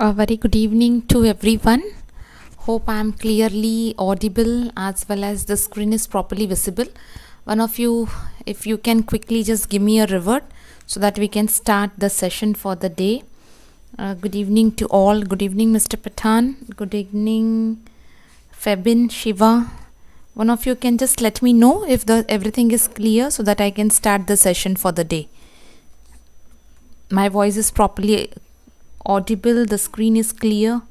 A very good evening to everyone. Hope I am clearly audible as well as the screen is properly visible. One of you, if you can quickly just give me a revert so that we can start the session for the day. Good evening to all. Good evening, Mr. Pathan. Good evening, Febin, Shiva. One of you can just let me know if everything is clear so that I can start the session for the day. My voice is properly audible, the screen is clear.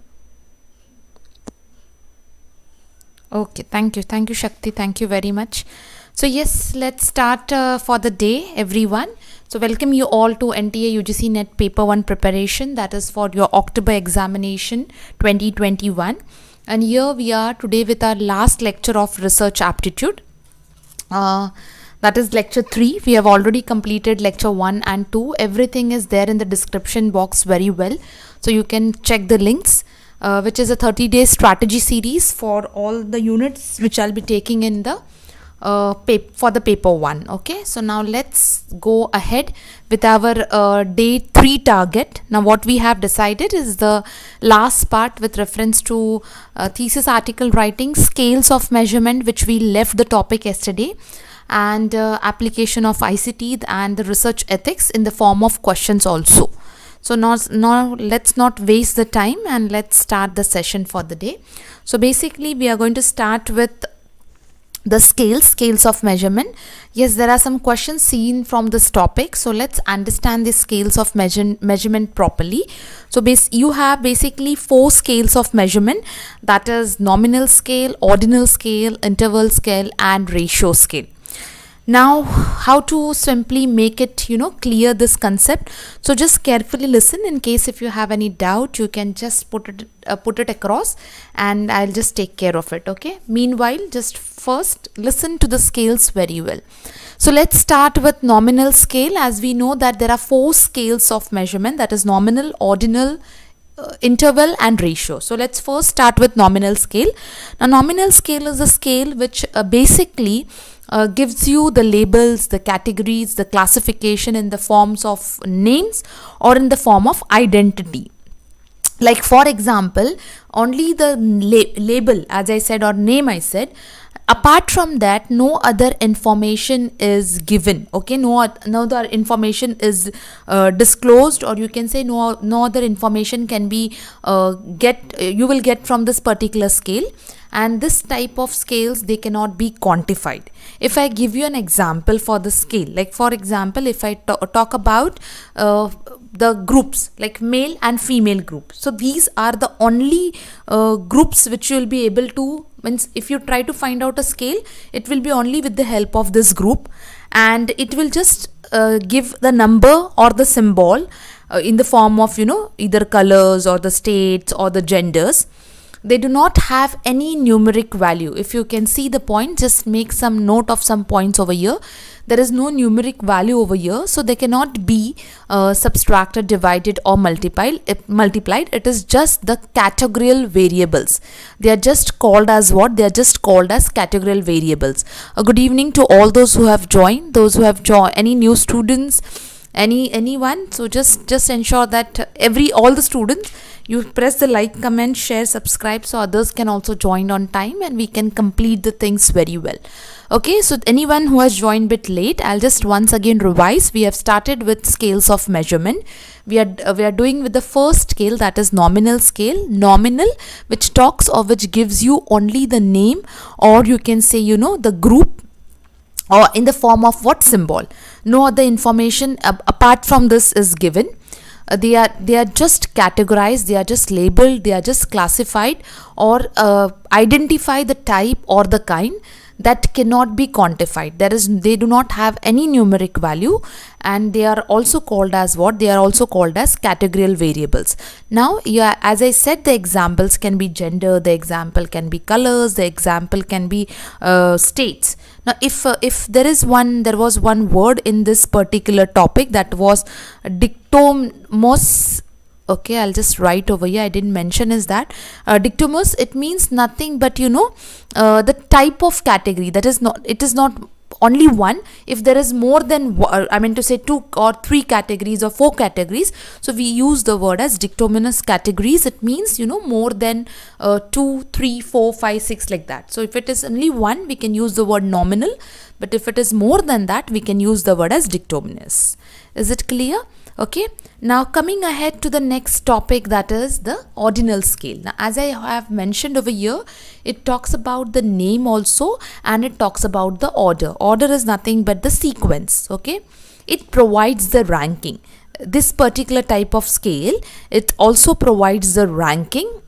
Okay, thank you Shakti, thank you very much. So yes, let's start for the day, everyone. So welcome you all to NTA UGC NET paper 1 preparation, that is for your October examination 2021. And here we are today with our last lecture of research aptitude. That is lecture 3. We have already completed lecture 1 and 2. Everything is there in the description box very well. So you can check the links, which is a 30-day strategy series for all the units which I'll be taking in the for the paper 1. Okay, so now let's go ahead with our day 3 target. Now what we have decided is the last part with reference to thesis article writing, scales of measurement, which we left the topic yesterday, and application of ICT and the research ethics in the form of questions also. So now let's not waste the time and let's start the session for the day. So basically we are going to start with the scales of measurement. Yes, there are some questions seen from this topic, so let's understand the scales of measurement properly. So you have basically 4 scales of measurement, that is nominal scale, ordinal scale, interval scale and ratio scale. Now how to simply make it clear this concept. So just carefully listen. In case if you have any doubt, you can just put it across and I'll just take care of it. Okay, meanwhile just first listen to the scales very well. So let's start with nominal scale. As we know that there are 4 scales of measurement, that is nominal, ordinal, interval and ratio. So let's first start with nominal scale. Now nominal scale is a scale which basically gives you the labels, the categories, the classification in the forms of names or in the form of identity. Like for example, only the label, as I said, or name I said, apart from that no other information is given. Okay, no other information is disclosed, or you can say no other information can be you will get from this particular scale. And this type of scales, they cannot be quantified. If I give you an example for the scale, like for example if I talk about the groups like male and female group, so these are the only groups which you will be able to, means if you try to find out a scale, it will be only with the help of this group, and it will just give the number or the symbol in the form of either colors or the states or the genders. They do not have any numeric value. If you can see the point, just make some note of some points over here. There is no numeric value over here, so they cannot be subtracted, divided or multiplied. It is just the categorical variables. They are just called as what? They are just called as categorical variables. Good evening to all those who have joined, any new students, anyone. So just ensure that all the students, you press the like, comment, share, subscribe, so others can also join on time and we can complete the things very well. Okay, so anyone who has joined bit late, I'll just once again revise. We have started with scales of measurement. We are doing with the first scale, that is nominal scale. Nominal, which talks or which gives you only the name, or you can say the group, or in the form of what? Symbol. No other information apart from this is given. They are just categorized, they are just labeled, they are just classified or identify the type or the kind that cannot be quantified. They do not have any numeric value, and they are also called as what? They are also called as categorical variables. Now, as I said, the examples can be gender, the example can be colors, the example can be states. Now, if there was one word in this particular topic, that was dictomos. Okay, I'll just write over here. I didn't mention is that dictomos. It means nothing but the type of category. That is not. It is not only one. If there is more than, I mean to say 2 or 3 categories or 4 categories, so we use the word as dictominous categories. It means, more than 2, 3, 4, 5, 6 like that. So if it is only one, we can use the word nominal, but if it is more than that, we can use the word as dictominous. Is it clear? Okay, now coming ahead to the next topic, that is the ordinal scale. Now, as I have mentioned over here, it talks about the name also, and it talks about the order. Order is nothing but the sequence. Okay, it provides the ranking. This particular type of scale, it also provides the ranking.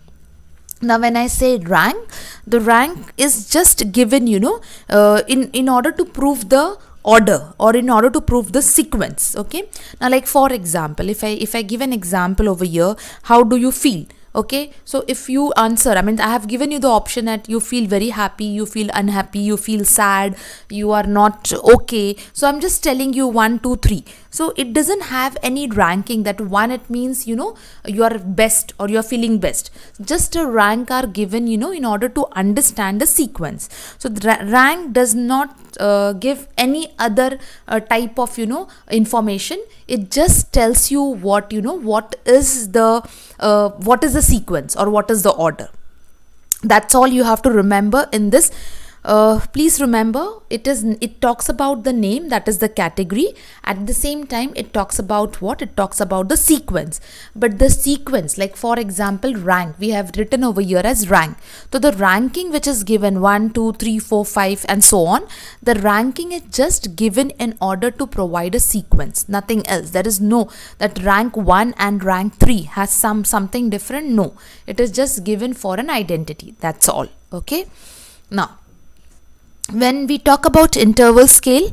Now when I say rank, the rank is just given, in order to prove the order, or in order to prove the sequence. Okay, now like for example, if I give an example over here, how do you feel? Okay, so if you answer, I mean I have given you the option that you feel very happy, you feel unhappy, you feel sad, you are not okay. So I'm just telling you 1, 2, 3. So it doesn't have any ranking. That 1, it means you are best or you are feeling best. Just a rank are given in order to understand the sequence. So the rank does not give any other type of information. It just tells you what what is the sequence or what is the order. That's all you have to remember in this. Please remember, it talks about the name, that is the category. At the same time, it talks about what? It talks about the sequence. But the sequence, like for example, rank, we have written over here as rank. So the ranking which is given 1, 2, 3, 4, 5 and so on, the ranking is just given in order to provide a sequence, nothing else. There is no that rank 1 and rank 3 has something different. No, it is just given for an identity. That's all. Okay. Now, when we talk about interval scale,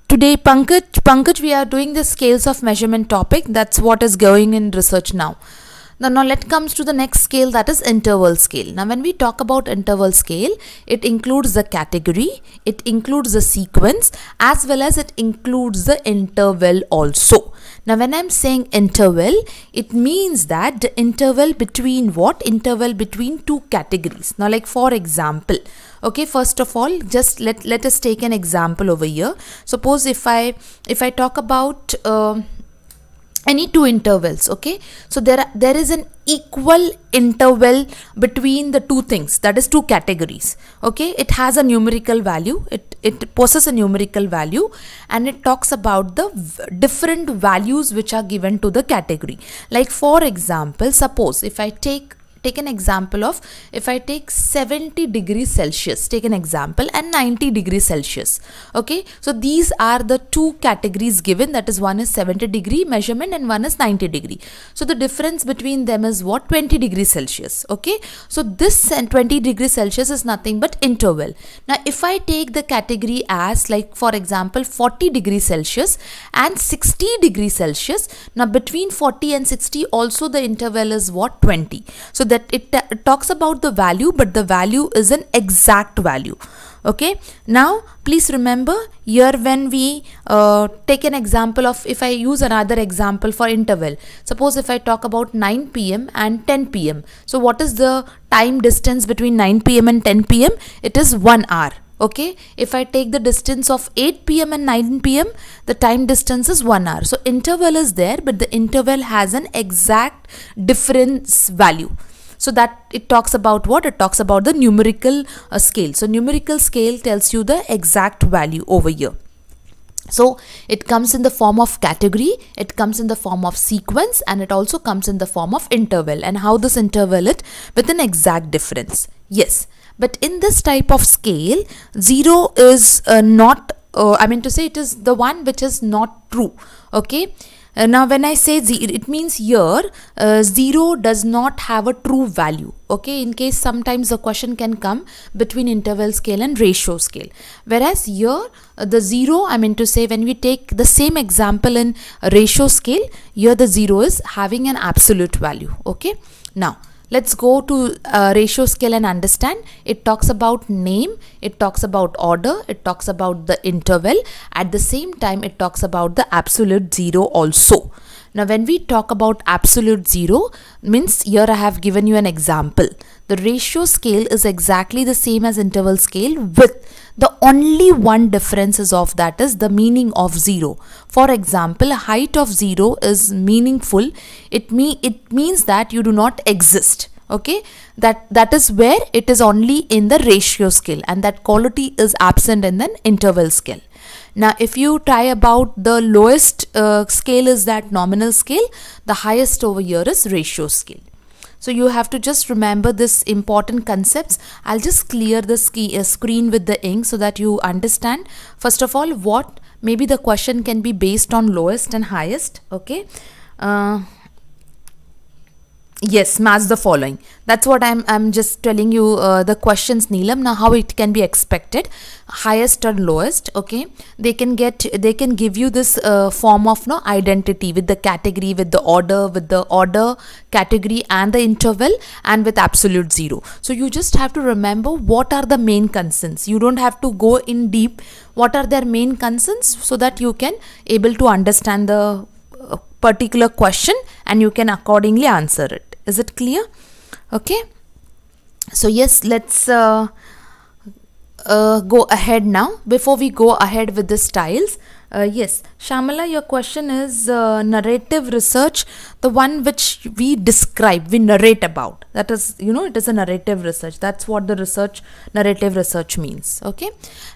today Pankaj, we are doing the scales of measurement topic. That's what is going in research now. Now let's comes to the next scale, that is interval scale. Now when we talk about interval scale, it includes the category, it includes the sequence, as well as it includes the interval also. Now when I'm saying interval, it means that the interval between what? Interval between 2 categories. Now like for example, okay, first of all, just let us take an example over here. Suppose if I talk about any 2 intervals. Okay, so there is an equal interval between the 2 things, that is 2 categories. Okay, it has a numerical value, it possesses a numerical value, and it talks about the different values which are given to the category. Like for example, suppose if I take an example of, if I take 70 degrees Celsius, take an example, and 90 degrees Celsius. Okay, so these are the 2 categories given, that is one is 70 degree measurement and one is 90 degree. So the difference between them is what? 20 degrees Celsius. Okay, so this 20 degrees Celsius is nothing but interval. Now if I take the category as, like for example, 40 degrees Celsius and 60 degrees Celsius, now between 40 and 60 also the interval is what? 20. So that it talks about the value, but the value is an exact value. Okay, now please remember here, when we take an example of, if I use another example for interval, suppose if I talk about 9 p.m. and 10 p.m. So what is the time distance between 9 p.m. and 10 p.m.? It is 1 hour. Okay, if I take the distance of 8 p.m. and 9 p.m., the time distance is 1 hour. So interval is there, but the interval has an exact difference value. So that it talks about what? It talks about the numerical scale. So numerical scale tells you the exact value over here. So it comes in the form of category, it comes in the form of sequence, and it also comes in the form of interval. And how this interval it? With an exact difference. Yes, but in this type of scale, 0 is not, I mean to say, it is the one which is not true. Okay. Now when I say 0, it means here 0 does not have a true value. Okay, in case sometimes the question can come between interval scale and ratio scale. Whereas here the 0, I mean to say, when we take the same example in ratio scale, here the 0 is having an absolute value. Okay, now let's go to ratio scale and understand. It talks about name, it talks about order, it talks about the interval. At the same time, it talks about the absolute 0 also. Now when we talk about absolute zero, means here I have given you an example. The ratio scale is exactly the same as interval scale, with the only one difference is of that is the meaning of zero. For example, height of zero is meaningful. It means that you do not exist. Okay, that is where it is only in the ratio scale, and that quality is absent in the interval scale. Now if you try about the lowest scale is that nominal scale, the highest over here is ratio scale. So you have to just remember this important concepts. I'll just clear the screen with the ink so that you understand. First of all, what maybe the question can be based on lowest and highest. Okay. Yes, match the following. That's what I'm just telling you the questions, Neelam. Now how it can be expected, highest or lowest. Okay, they can give you this form of identity with the category, with the order, category and the interval, and with absolute zero. So you just have to remember what are the main concerns. You don't have to go in deep. What are their main concerns, so that you can able to understand the particular question and you can accordingly answer it. Is it clear? Okay. So yes, let's go ahead now. Before we go ahead with the styles, yes, Shamala, your question is narrative research, the one which we describe, we narrate about. That is, it is a narrative research. That's what the narrative research means. Okay.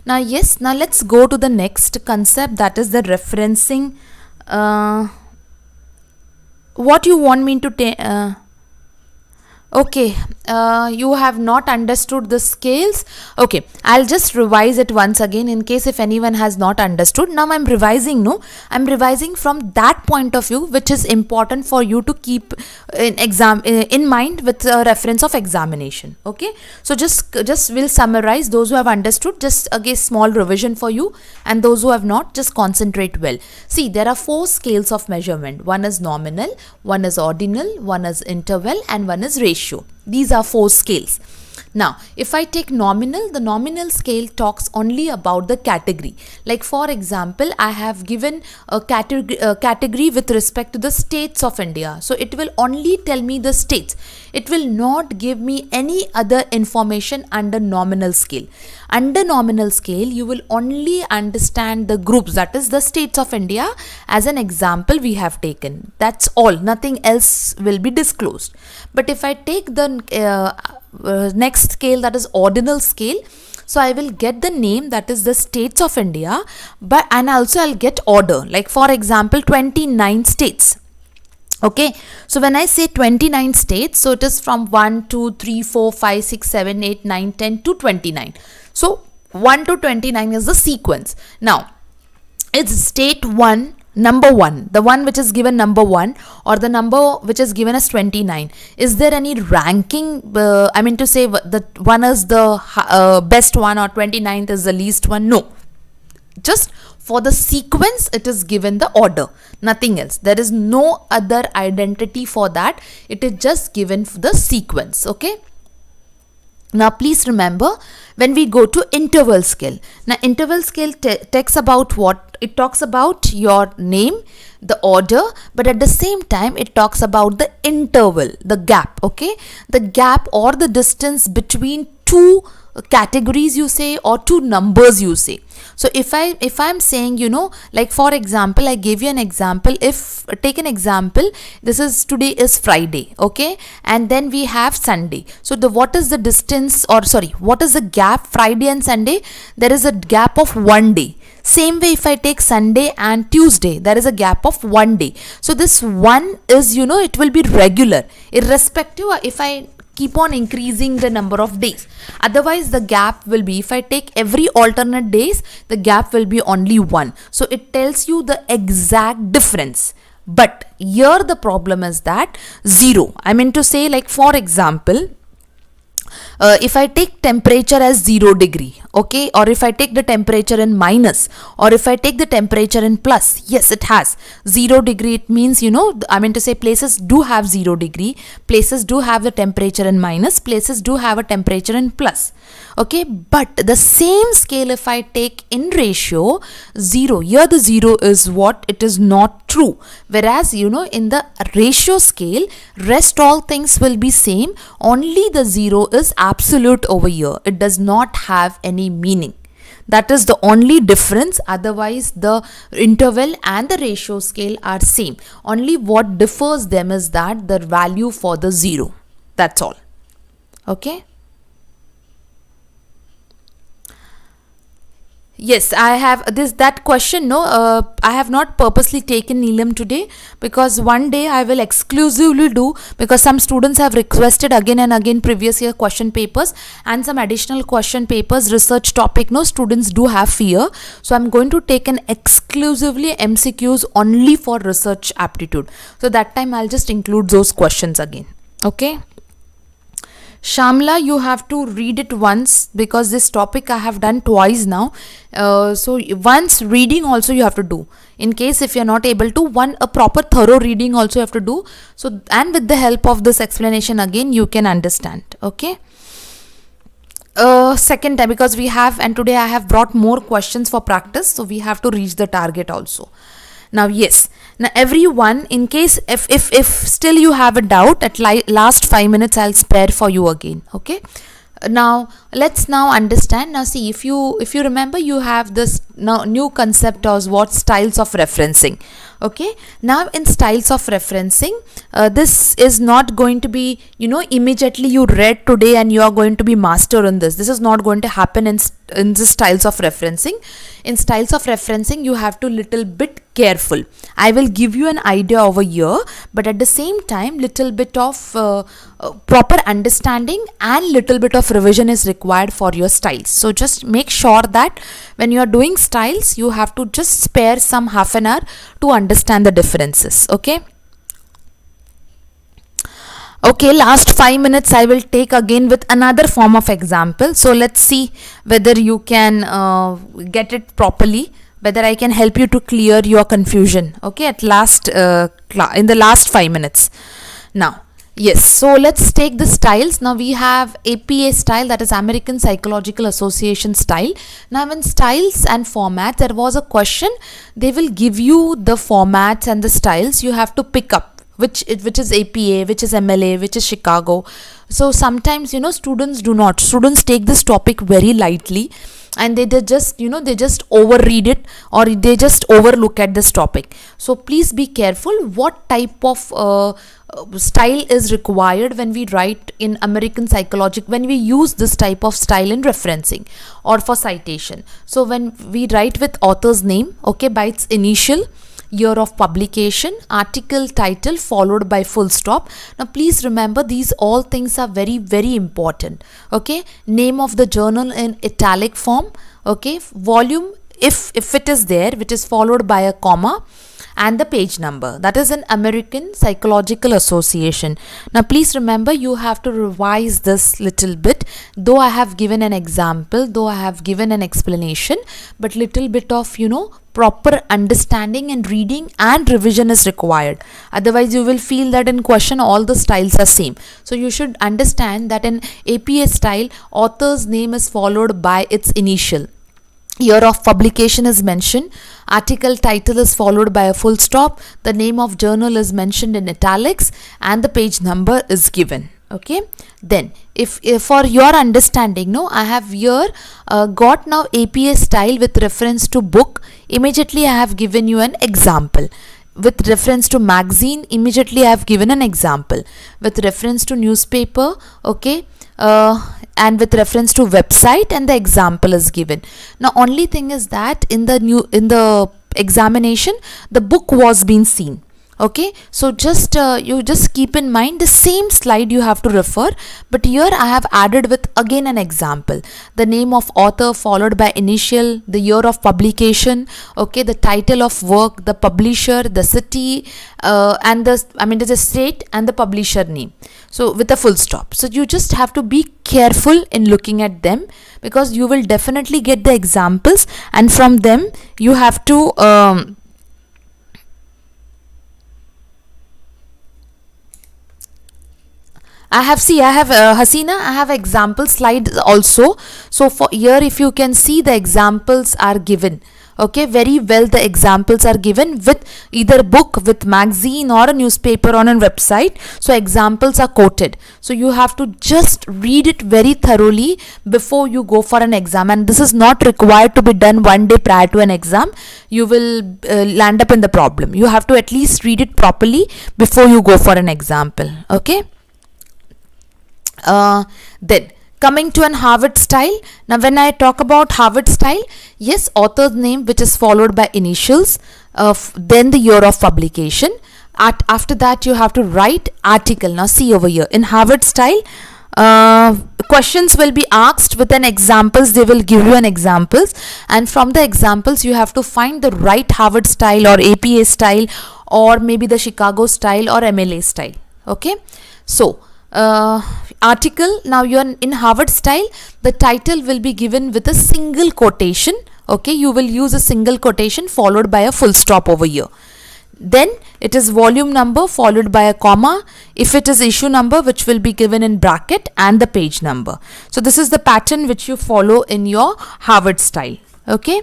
Now, yes, now let's go to the next concept, that is the referencing. What you want me to take? Okay, you have not understood the scales. Okay, I'll just revise it once again in case if anyone has not understood. Now I'm revising, I'm revising from that point of view which is important for you to keep in mind with reference of examination. Okay, so just we'll summarize. Those who have understood, just again small revision for you, and those who have not, just concentrate well. See, there are 4 scales of measurement. One is nominal, one is ordinal, one is interval, and one is ratio. These are 4 scales. Now, if I take nominal, the nominal scale talks only about the category. Like for example, I have given a category with respect to the states of India. So it will only tell me the states. It will not give me any other information under nominal scale. Under nominal scale, you will only understand the groups, that is the states of India, as an example we have taken. That's all. Nothing else will be disclosed. But if I take the next scale, that is ordinal scale, so I will get the name, that is the states of India, and also I'll get order. Like for example, 29 states. Okay, so when I say 29 states, so it is from 1, 2, 3, 4, 5, 6, 7, 8, 9, 10 to 29. So 1 to 29 is the sequence. Now, it's state 1, number 1, the one which is given number 1, or the number which is given as 29. Is there any ranking? I mean to say the 1 is the best one or 29th is the least one? No. Just for the sequence, it is given the order, nothing else. There is no other identity for that. It is just given for the sequence. Okay. Now, please remember, when we go to interval scale. Now, interval scale talks about what? It talks about your name, the order, but at the same time, it talks about the interval, the gap. Okay. The gap or the distance between 2 categories, you say, or 2 numbers, you say. So if I'm saying, like for example, I gave you an example. If take an example, today is Friday, okay, and then we have Sunday. So what is the distance, or sorry, what is the gap Friday and Sunday? There is a gap of 1 day. Same way, if I take Sunday and Tuesday, there is a gap of 1 day. So this one is, it will be regular, irrespective if I keep on increasing the number of days. Otherwise, the gap will be, if I take every alternate days, the gap will be only 1. So it tells you the exact difference. But here the problem is that 0. I mean to say, like for example, if I take temperature as 0 degree, okay, or if I take the temperature in minus, or if I take the temperature in plus, yes, it has 0 degree. It means, I mean to say, places do have 0 degree, places do have the temperature in minus, places do have a temperature in plus. Okay, but the same scale if I take in ratio 0, here the 0 is what? It is not true. Whereas in the ratio scale, rest all things will be same, only the 0 is absolute over here. It does not have any meaning. That is the only difference. Otherwise the interval and the ratio scale are same. Only what differs them is that the value for the 0. That's all. Okay. Yes, I have that question. No, I have not purposely taken Neelam today, because one day I will exclusively do, because some students have requested again and again previous year question papers and some additional question papers, research topic. No, students do have fear. So I'm going to take an exclusively MCQs only for research aptitude. So that time I'll just include those questions again. Okay. Shamla, you have to read it once, because this topic I have done twice now. So once reading also you have to do. In case if you are not able to, a proper thorough reading also you have to do. So, and with the help of this explanation again you can understand. Okay. Second time, because we have, and today I have brought more questions for practice, so we have to reach the target also. Now yes, now everyone, in case if still you have a doubt, at last 5 minutes I'll spare for you again. Okay. Now let's now understand. Now see, if you remember, you have this now new concept as what? Styles of referencing. Okay. Now in styles of referencing, this is not going to be immediately you read today and you are going to be master in this. This is not going to happen in the styles of referencing. In styles of referencing, you have to little bit careful. I will give you an idea over here, but at the same time little bit of proper understanding and little bit of revision is required for your styles. So just make sure that when you are doing styles, you have to just spare some half an hour to understand the differences. Okay. Okay, last 5 minutes I will take again with another form of example. So let's see whether you can get it properly, whether I can help you to clear your confusion. Okay, at last in the last 5 minutes. Now yes, so let's take the styles. Now we have APA style, that is American Psychological Association style. Now in styles and formats, there was a question. They will give you the formats and the styles. You have to pick up which is APA, which is MLA, which is Chicago. So sometimes students take this topic very lightly, and they just overread it, or they just overlook at this topic. So please be careful what type of style is required when we write in American Psychology, when we use this type of style in referencing or for citation. So when we write with author's name, okay, by its initial, year of publication, article title followed by full stop. Now please remember, these all things are very, very important. Okay, name of the journal in italic form. Okay, volume if it is there, which is followed by a comma, and the page number. That is an American Psychological Association. Now please remember, you have to revise this little bit. Though I have given an example, though I have given an explanation, but little bit of proper understanding and reading and revision is required. Otherwise you will feel that in question all the styles are same. So you should understand that in APA style, author's name is followed by its initial, year of publication is mentioned, article title is followed by a full stop, the name of journal is mentioned in italics, and the page number is given. Okay, then if for your understanding, I have here got now APA style with reference to book. Immediately I have given you an example. With reference to magazine, immediately I have given an example. With reference to newspaper, okay, and with reference to website, and the example is given. Now only thing is that in the examination, the book was being seen. Okay, so just you just keep in mind the same slide you have to refer, but here I have added with again an example. The name of author followed by initial, the year of publication, okay, the title of work, the publisher, the city, and the state and the publisher name. So with a full stop. So you just have to be careful in looking at them, because you will definitely get the examples, and from them you have to I have Hasina, I have example slides also. So for here, if you can see, the examples are given. Okay, very well, the examples are given with either book, with magazine or a newspaper on a website. So examples are quoted. So you have to just read it very thoroughly before you go for an exam, and this is not required to be done one day prior to an exam. You will land up in the problem. You have to at least read it properly before you go for an example. Okay. Then coming to an Harvard style. Now when I talk about Harvard style, yes, author's name which is followed by initials, then the year of publication. After that you have to write article. Now see over here, in Harvard style, questions will be asked with an examples. They will give you an examples, and from the examples you have to find the right Harvard style or APA style, or maybe the Chicago style or MLA style. Okay, so article, now you're in Harvard style, the title will be given with a single quotation. Okay, you will use a single quotation followed by a full stop over here. Then it is volume number followed by a comma. If it is issue number, which will be given in bracket, and the page number. So this is the pattern which you follow in your Harvard style. Okay,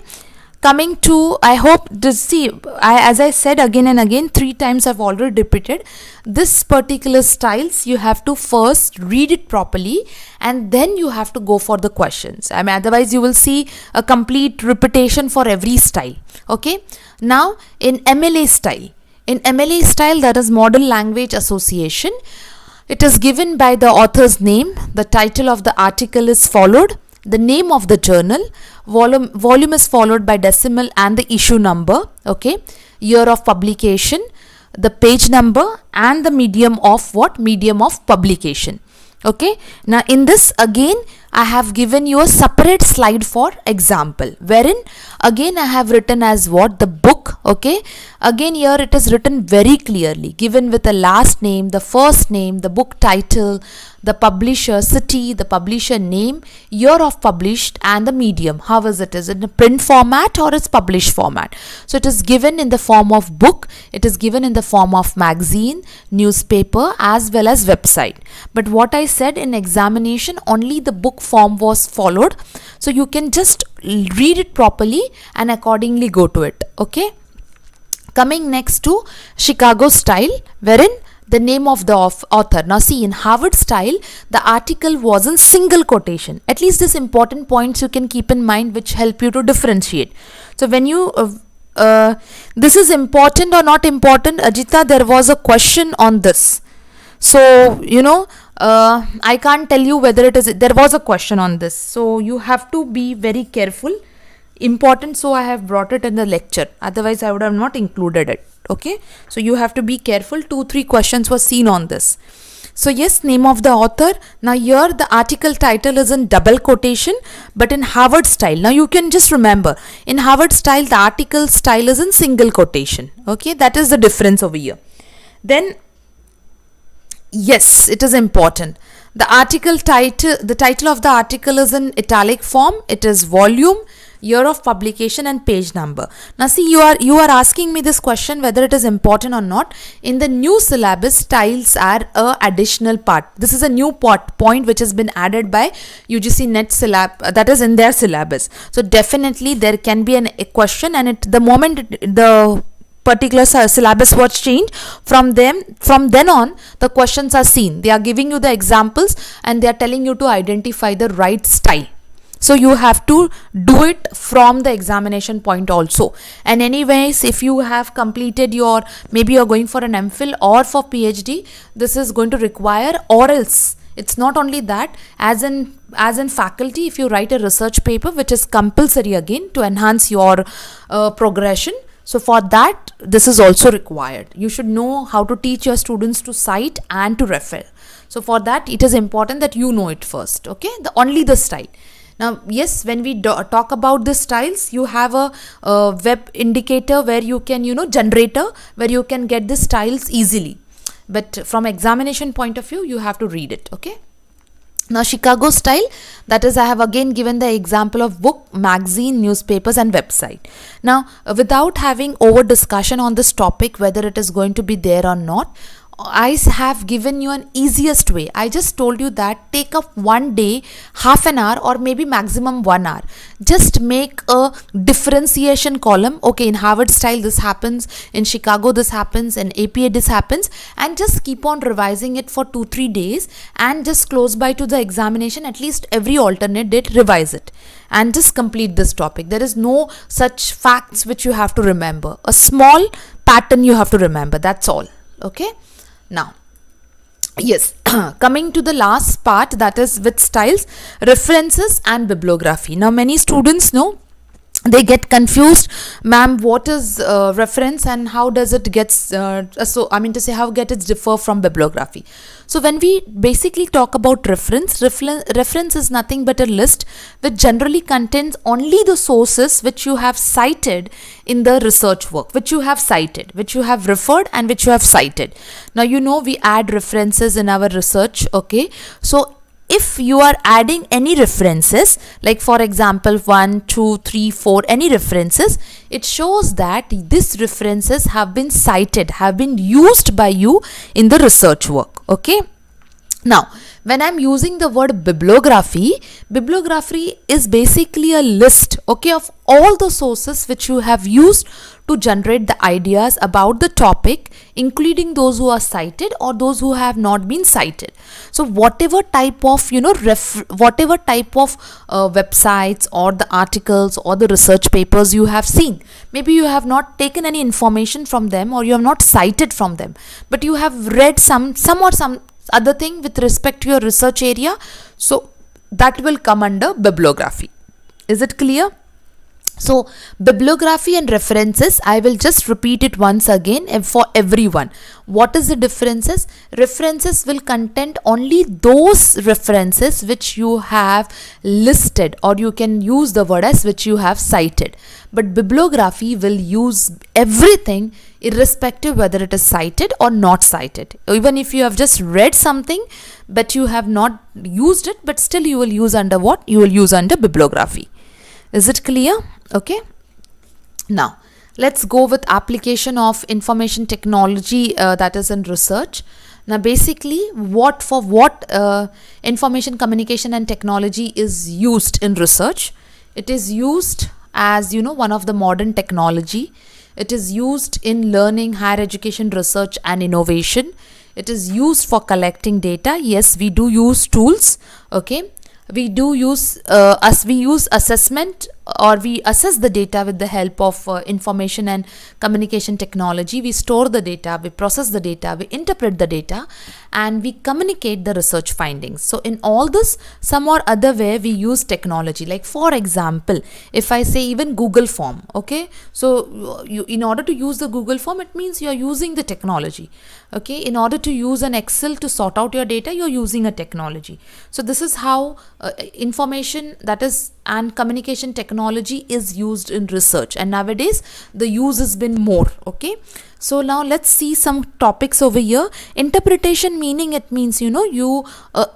coming to, I hope this, see, as I said again and again, 3 times I've already repeated, this particular styles you have to first read it properly, and then you have to go for the questions. I mean, otherwise you will see a complete repetition for every style. Okay, now in MLA style, that is Model Language Association, it is given by the author's name, the title of the article is followed, the name of the journal, volume is followed by decimal and the issue number. Okay, year of publication, the page number, and the medium of what? Medium of publication. Okay, now in this again I have given you a separate slide for example, wherein again I have written as what? The book. Okay, again here it is written very clearly, given with the last name, the first name, the book title, the publisher city, the publisher name, year of published, and the medium. How is it? Is it in a print format or is published format? So it is given in the form of book, it is given in the form of magazine, newspaper, as well as website. But what I said, in examination only the book form was followed, so you can just read it properly and accordingly go to it. Okay, coming next to Chicago style, wherein the name of the author. Now see, in Harvard style, the article was in single quotation. At least this important points you can keep in mind, which help you to differentiate. So when you this is important or not important, Ajita, there was a question on this. So you know, I can't tell you whether it is, there was a question on this, so you have to be very careful. Important, so I have brought it in the lecture, otherwise I would have not included it. Okay, so you have to be careful. 2-3 questions were seen on this. So yes, name of the author. Now here the article title is in double quotation, but in Harvard style, now you can just remember, in Harvard style the article style is in single quotation. Okay, that is the difference over here. Then yes, it is important, the article title, the title of the article is in italic form, it is volume, year of publication, and page number. Now see, you are asking me this question whether it is important or not. In the new syllabus, styles are a additional part. This is a new point which has been added by UGC net that is in their syllabus. So definitely there can be a question, and the moment the particular syllabus was changed, from then on the questions are seen. They are giving you the examples and they are telling you to identify the right style. So you have to do it from the examination point also. And anyways, if you have completed your, maybe you're going for an MPhil or for PhD, this is going to require, or else it's not only that, as in faculty, if you write a research paper, which is compulsory again to enhance your progression. So for that, this is also required. You should know how to teach your students to cite and to refer. So for that, it is important that you know it first. Okay, only the style. Now, yes, when we talk about the styles, you have a web indicator where you can, generator, where you can get the styles easily. But from examination point of view, you have to read it. Okay. Now, Chicago style, that is, I have again given the example of book, magazine, newspapers, and website. Now, without having over discussion on this topic, whether it is going to be there or not, I have given you an easiest way. I just told you that take up one day, half an hour, or maybe maximum 1 hour. Just make a differentiation column. Okay, in Harvard style this happens, in Chicago this happens, in APA this happens, and just keep on revising it for 2-3 days, and just close by to the examination, at least every alternate date revise it and just complete this topic. There is no such facts which you have to remember. A small pattern you have to remember, that's all. Okay. Now, yes, coming to the last part, that is with styles, references and bibliography. Now, many students know, they get confused, ma'am, what is reference and how does it get, how get it differ from bibliography. So when we basically talk about reference is nothing but a list which generally contains only the sources which you have cited in the research work, which you have cited, which you have referred and which you have cited. Now, you know, we add references in our research, okay? So if you are adding any references, like for example 1, 2, 3, 4, any references, it shows that these references have been cited, have been used by you in the research work. Okay. Now, when I'm using the word bibliography is basically a list, okay, of all the sources which you have used to generate the ideas about the topic, including those who are cited or those who have not been cited. So whatever type of, websites or the articles or the research papers you have seen, maybe you have not taken any information from them or you have not cited from them, but you have read some other thing with respect to your research area, so that will come under bibliography. Is it clear? So bibliography and references, I will just repeat it once again for everyone. What is the differences? References will contain only those references which you have listed, or you can use the word as which you have cited. But bibliography will use everything irrespective whether it is cited or not cited. Even if you have just read something but you have not used it, but still you will use under what? You will use under bibliography. Is it clear? Okay. Now, let's go with application of information technology, that is in research. Now, basically, what information communication and technology is used in research? It is used as, one of the modern technology. It is used in learning, higher education, research and innovation. It is used for collecting data. Yes, we do use tools. Okay. We do use we use assessment, or we assess the data with the help of information and communication technology. We store the data, we process the data, we interpret the data, and we communicate the research findings. So in all this, some or other way we use technology. Like for example, if I say even Google form, okay, so in order to use the Google form, it means you are using the technology. Okay, in order to use an Excel to sort out your data, you're using a technology. So this is how information, that is, and communication technology is used in research, and nowadays the use has been more. Okay, so now let's see some topics over here. Interpretation, meaning it means you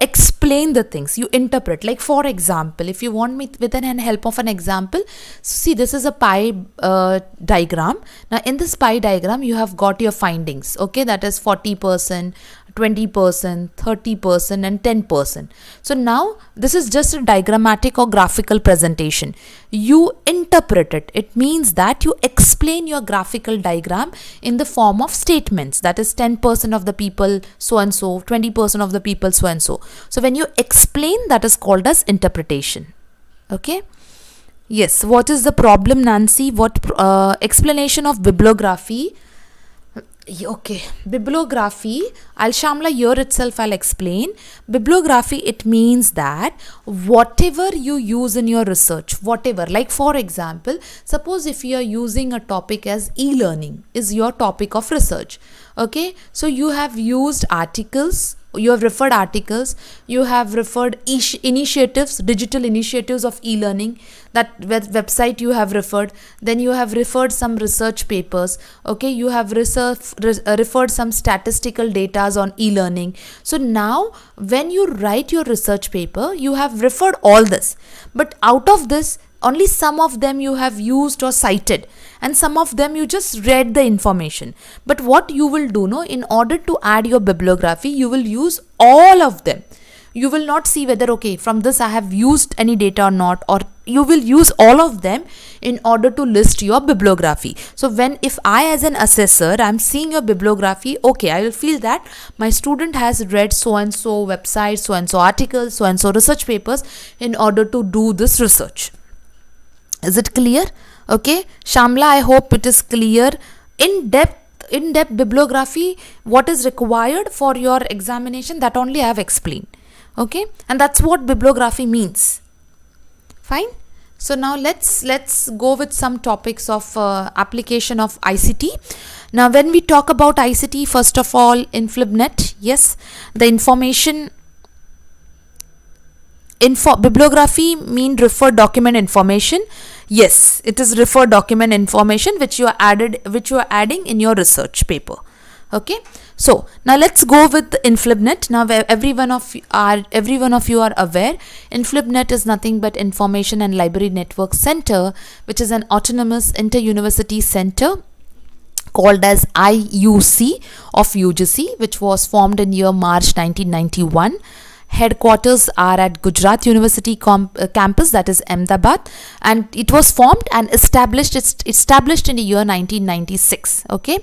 explain the things, you interpret. Like for example, if you want me with the help of an example, see, this is a pie diagram. Now in this pie diagram you have got your findings, okay, that is 40%, 20%, 30% and 10%. So now this is just a diagrammatic or graphical presentation. You interpret it. It means that you explain your graphical diagram in the form of statements. That is 10% of the people so and so, 20% of the people so and so. So when you explain, that is called as interpretation. Okay. Yes. What is the problem, Nancy? What explanation of bibliography? Okay, bibliography, Shamla here itself I'll explain. Bibliography, it means that whatever you use in your research, whatever, like for example, suppose if you are using a topic as e-learning is your topic of research. Okay, so you have used articles, you have referred articles, you have referred initiatives, digital initiatives of e-learning, that website you have referred, then you have referred some research papers, okay, you have referred some statistical data on e-learning. So now when you write your research paper, you have referred all this, but out of this only some of them you have used or cited, and some of them you just read the information. But what you will do, no, in order to add your bibliography, you will use all of them. You will not see whether, okay, from this I have used any data or not, or you will use all of them in order to list your bibliography. So if I as an assessor, I'm seeing your bibliography, okay, I will feel that my student has read so and so websites, so and so articles, so and so research papers in order to do this research. Is it clear? Okay, Shamla, I hope it is clear. In-depth bibliography, what is required for your examination, that only I have explained. Okay, and that's what bibliography means. Fine. So now let's go with some topics of application of ICT. Now when we talk about ICT, first of all, Inflibnet, yes, the information bibliography mean refer document information. Yes, it is refer document information which you are adding in your research paper. Okay, so now let's go with Inflibnet. Now every one of you are aware, Inflibnet is nothing but Information and Library Network Center, which is an autonomous inter-university center called as IUC of UGC, which was formed in year March 1991. Headquarters are at Gujarat University campus, that is Ahmedabad, and it was formed and established in the year 1996. Okay,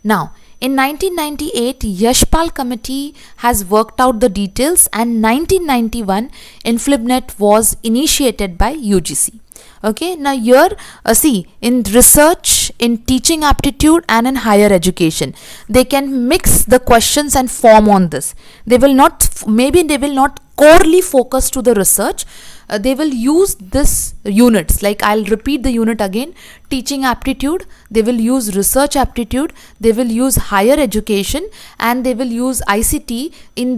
now in 1998, Yashpal committee has worked out the details, and 1991 Inflibnet was initiated by UGC. Okay, now here see, in research, in teaching aptitude and in higher education, they can mix the questions and form on this. They will not corely focus to the research. They will use this units, like I'll repeat the unit again: teaching aptitude, they will use research aptitude, they will use higher education, and they will use ICT.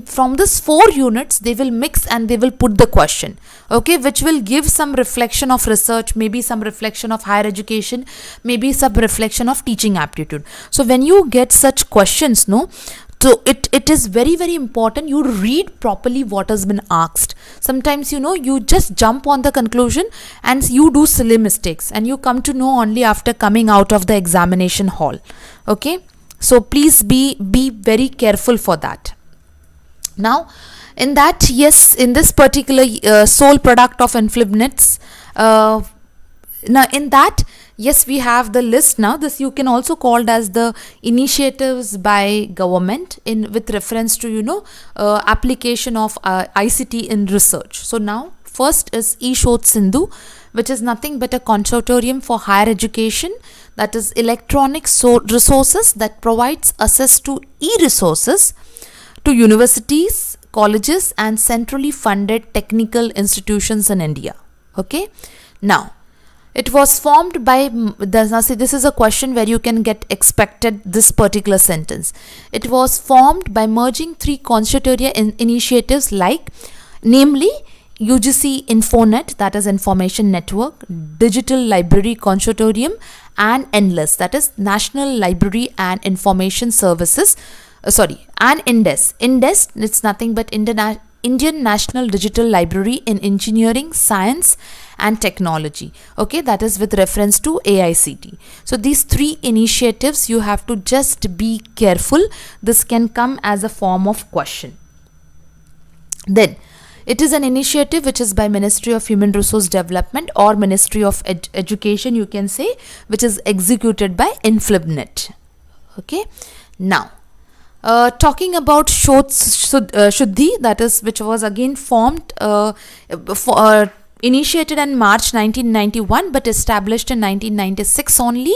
From this 4 units, they will mix and they will put the question, okay, which will give some reflection of research, maybe some reflection of higher education, maybe some reflection of teaching aptitude. So when you get such questions, no, so it is very, very important you read properly what has been asked. Sometimes, you just jump on the conclusion and you do silly mistakes, and you come to know only after coming out of the examination hall. Okay, so please be very careful for that. Now in that, yes, in this particular sole product of Inflibnets, now in that, yes, we have the list. Now this you can also call as the initiatives by government with reference to application of ICT in research. So now first is eShodh Sindhu, which is nothing but a consortium for higher education, that is electronic resources that provides access to e-resources to universities, colleges and centrally funded technical institutions in India. Okay, now it was formed by, now see, this is a question where you can get expected this particular sentence. It was formed by merging 3 consortia initiatives, like namely UGC Infonet, that is Information Network, Digital Library Consortium, and NLIS, that is National Library and Information Services, and INDES. INDES, it's nothing but Indian National Digital Library in Engineering, Science and Technology. Okay, that is with reference to AICT. So these 3 initiatives, you have to just be careful. This can come as a form of question. Then it is an initiative which is by Ministry of Human Resource Development or Ministry of Education, you can say, which is executed by Inflibnet. Okay, now talking about Shuddhi, that is, which was again formed initiated in March 1991 but established in 1996 only,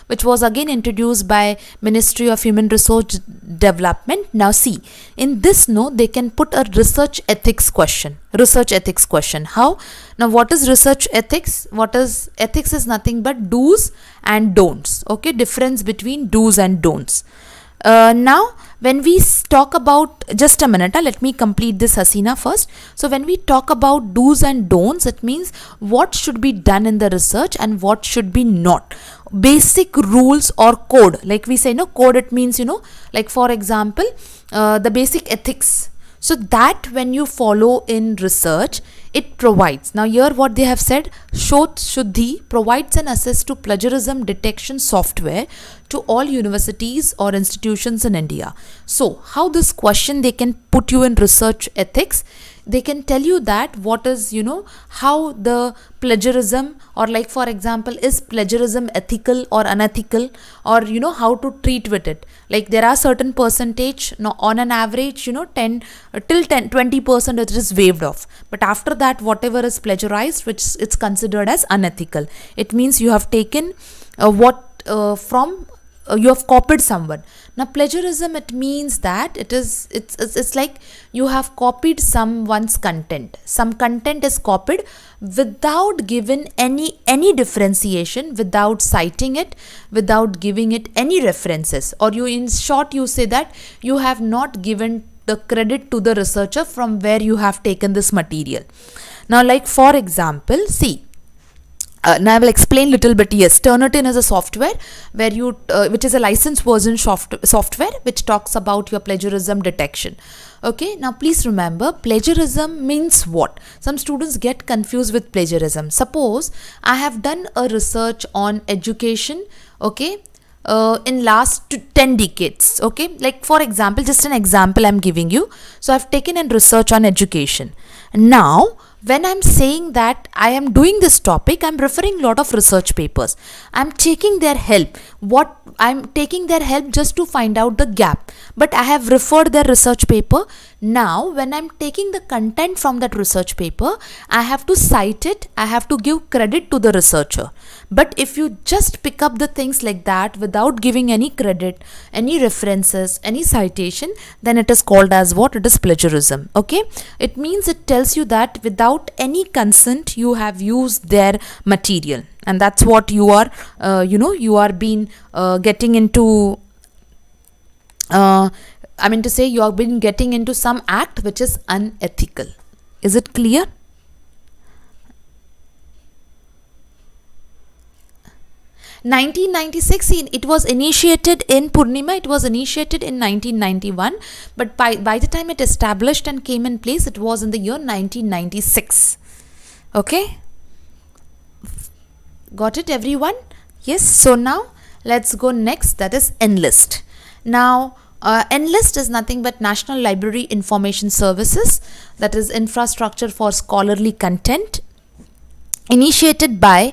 which was again introduced by Ministry of Human Resource Development. Now see, in this, they can put a research ethics question. How? Now what is research ethics? Ethics is nothing but do's and don'ts. Okay, difference between do's and don'ts. Now when we talk about, just a minute, let me complete this, Hasina, first. So when we talk about do's and don'ts, it means what should be done in the research and what should be not. Basic rules or code, like we say, code, it means, like for example, the basic ethics. So that when you follow in research, it provides. Now here what they have said, Shodh Shuddhi provides an access to plagiarism detection software to all universities or institutions in India. So how this question they can put you in research ethics, they can tell you that what is, how the plagiarism, or like for example, is plagiarism ethical or unethical, or how to treat with it. Like there are certain percentage, on an average, 10 till 20% it is waived off, but after that whatever is plagiarized, which it's considered as unethical. It means you have taken you have copied someone. Now plagiarism, it means that it's like you have copied someone's content. Some content is copied without giving any differentiation, without citing it, without giving it any references, or you, in short, you say that you have not given the credit to the researcher from where you have taken this material. Now like for example, see, now I will explain little bit. Yes, Turnitin is a software where you, which is a licensed version software which talks about your plagiarism detection. Okay, now please remember, plagiarism means what? Some students get confused with plagiarism. Suppose I have done a research on education, okay, in last 10 decades. Okay, like for example, just an example I'm giving you. So I've taken a research on education. Now when I'm saying that I am doing this topic, I'm referring a lot of research papers. I'm taking their help. I'm taking their help just to find out the gap. But I have referred their research paper. Now, when I'm taking the content from that research paper, I have to cite it. I have to give credit to the researcher. But if you just pick up the things like that without giving any credit, any references, any citation, then it is called as what? It is plagiarism. Okay. It means it tells you that without any consent, you have used their material. And that's what you are, you are being getting into, I mean to say, you have been getting into some act which is unethical. Is it clear? (1996), it was initiated in Purnima. It was initiated in 1991, but by the time it established and came in place, it was in the year 1996. Okay, got it, everyone? Yes. So now let's go next. That is Enlist. Now Enlist is nothing but National Library Information Services, that is infrastructure for scholarly content, initiated by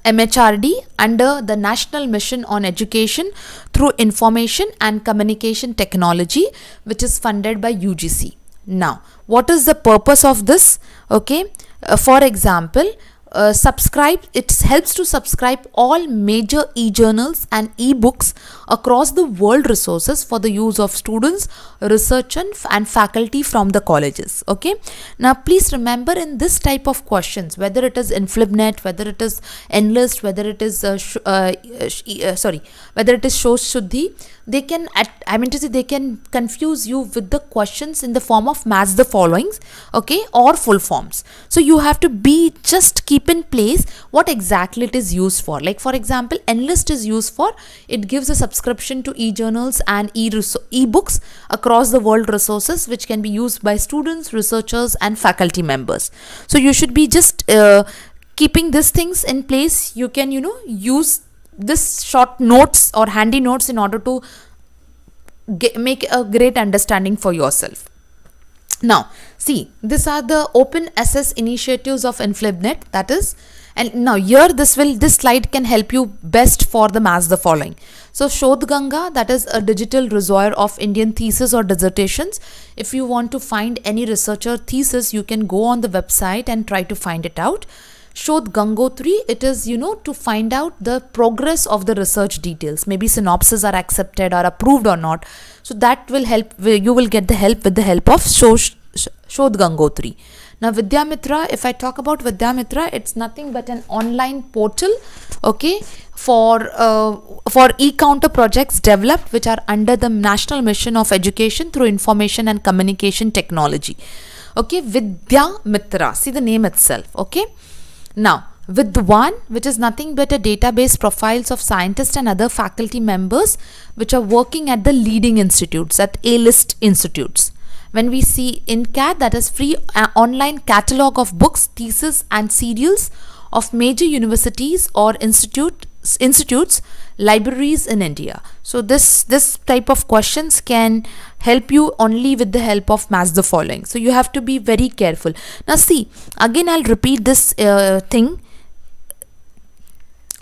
MHRD under the National Mission on Education through Information and Communication Technology, which is funded by UGC. Now, what is the purpose of this? Okay, for example, it helps to subscribe all major e-journals and e-books across the world resources for the use of students, researchers and faculty from the colleges. Okay, now please remember, in this type of questions, whether it is Inflibnet, whether it is Enlist, whether it is whether it is Shodh Shuddhi, they can they can confuse you with the questions in the form of match the followings, okay, or full forms. So you have to be just keep in place what exactly it is used for. Like for example, Enlist is used for, it gives a subscription to e-journals and e-books across the world resources which can be used by students, researchers and faculty members. So you should be just keeping these things in place. You can use this short notes or handy notes in order to make a great understanding for yourself. Now see, these are the open access initiatives of Inflibnet, that is, and now here this slide can help you best for the match the following. So Shodh Ganga, that is a digital reservoir of Indian thesis or dissertations. If you want to find any researcher thesis, you can go on the website and try to find it out. Shodh Gangotri, it is to find out the progress of the research details, maybe synopses are accepted or approved or not. So that will help, you will get the help with the help of Shodh Gangotri. Now Vidyamitra, if I talk about Vidyamitra, it's nothing but an online portal, okay, for e-counter projects developed which are under the National Mission of Education through Information and Communication Technology. Okay, Vidyamitra, see the name itself. Okay, now Vidwan, which is nothing but a database profiles of scientists and other faculty members which are working at the leading institutes, at A-list institutes. When we see INCAT, that is free online catalog of books, thesis and serials of major universities or institutes, libraries in India. So this type of questions can help you only with the help of match the following. So you have to be very careful. Now see, again I'll repeat this thing.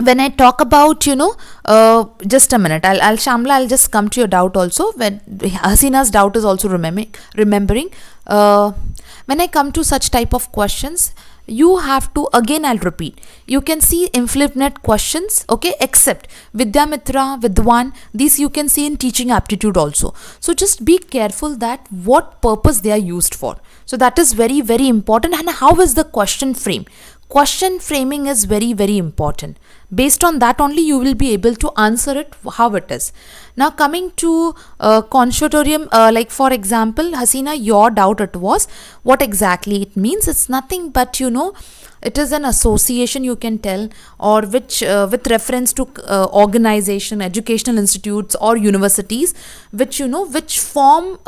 When I talk about, just a minute, I'll Shamla, I'll just come to your doubt also. When Hasina's doubt is also remembering. When I come to such type of questions, you have to, again I'll repeat, you can see Inflibnet questions, okay, except Vidyamitra, Vidwan, these you can see in teaching aptitude also. So just be careful that what purpose they are used for. So that is very, very important. And how is the question frame? Question framing is very, very important. Based on that only you will be able to answer it how it is. Now coming to consortium, like for example, Hasina, your doubt it was what exactly it means. It's nothing but, it is an association, you can tell, or which with reference to organization, educational institutes or universities, which which form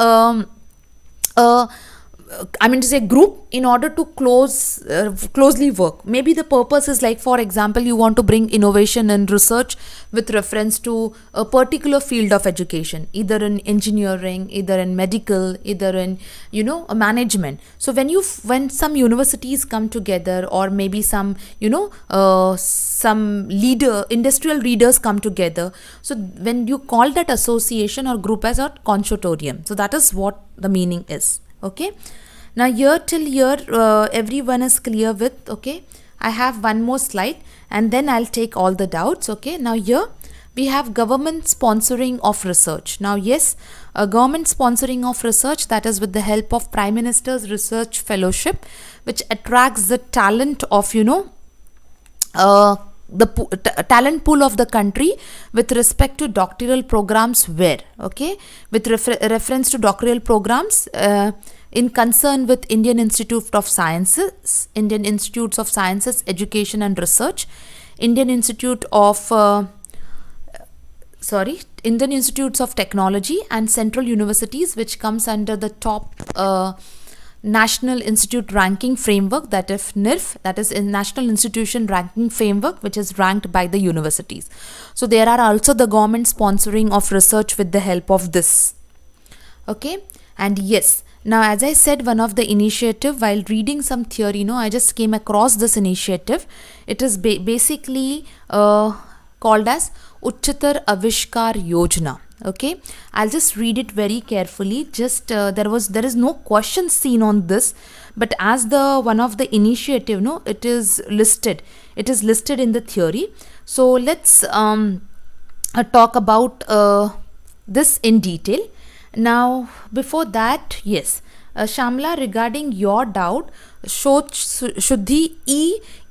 to say group in order to closely work. Maybe the purpose is like, for example, you want to bring innovation and research with reference to a particular field of education, either in engineering, either in medical, either in a management. So when some universities come together, or maybe some some industrial leaders come together, so when you call that association or group as a consortium, so that is what the meaning is. Okay, now here till here everyone is clear with. Okay, I have one more slide and then I'll take all the doubts. Okay, now here we have government sponsoring of research. Now yes, a government sponsoring of research, that is with the help of Prime Minister's Research Fellowship, which attracts the talent of talent pool of the country with respect to doctoral programs with reference to doctoral programs in concern with Indian Institute of Sciences, Indian Institutes of Sciences, Education and Research, Indian Institutes of Technology and Central Universities, which comes under the top National Institute Ranking Framework, that is NIRF, that is in National Institution Ranking Framework, which is ranked by the universities. So there are also the government sponsoring of research with the help of this. Okay, and yes, now as I said, one of the initiative, while reading some theory, I just came across this initiative. It is basically called as Uchchatar Avishkar Yojana. Okay, I'll just read it very carefully. Just there is no question seen on this, but as the one of the initiative, it is listed in the theory. So let's talk about this in detail. Now before that, yes, Shamla, regarding your doubt, Shuddhi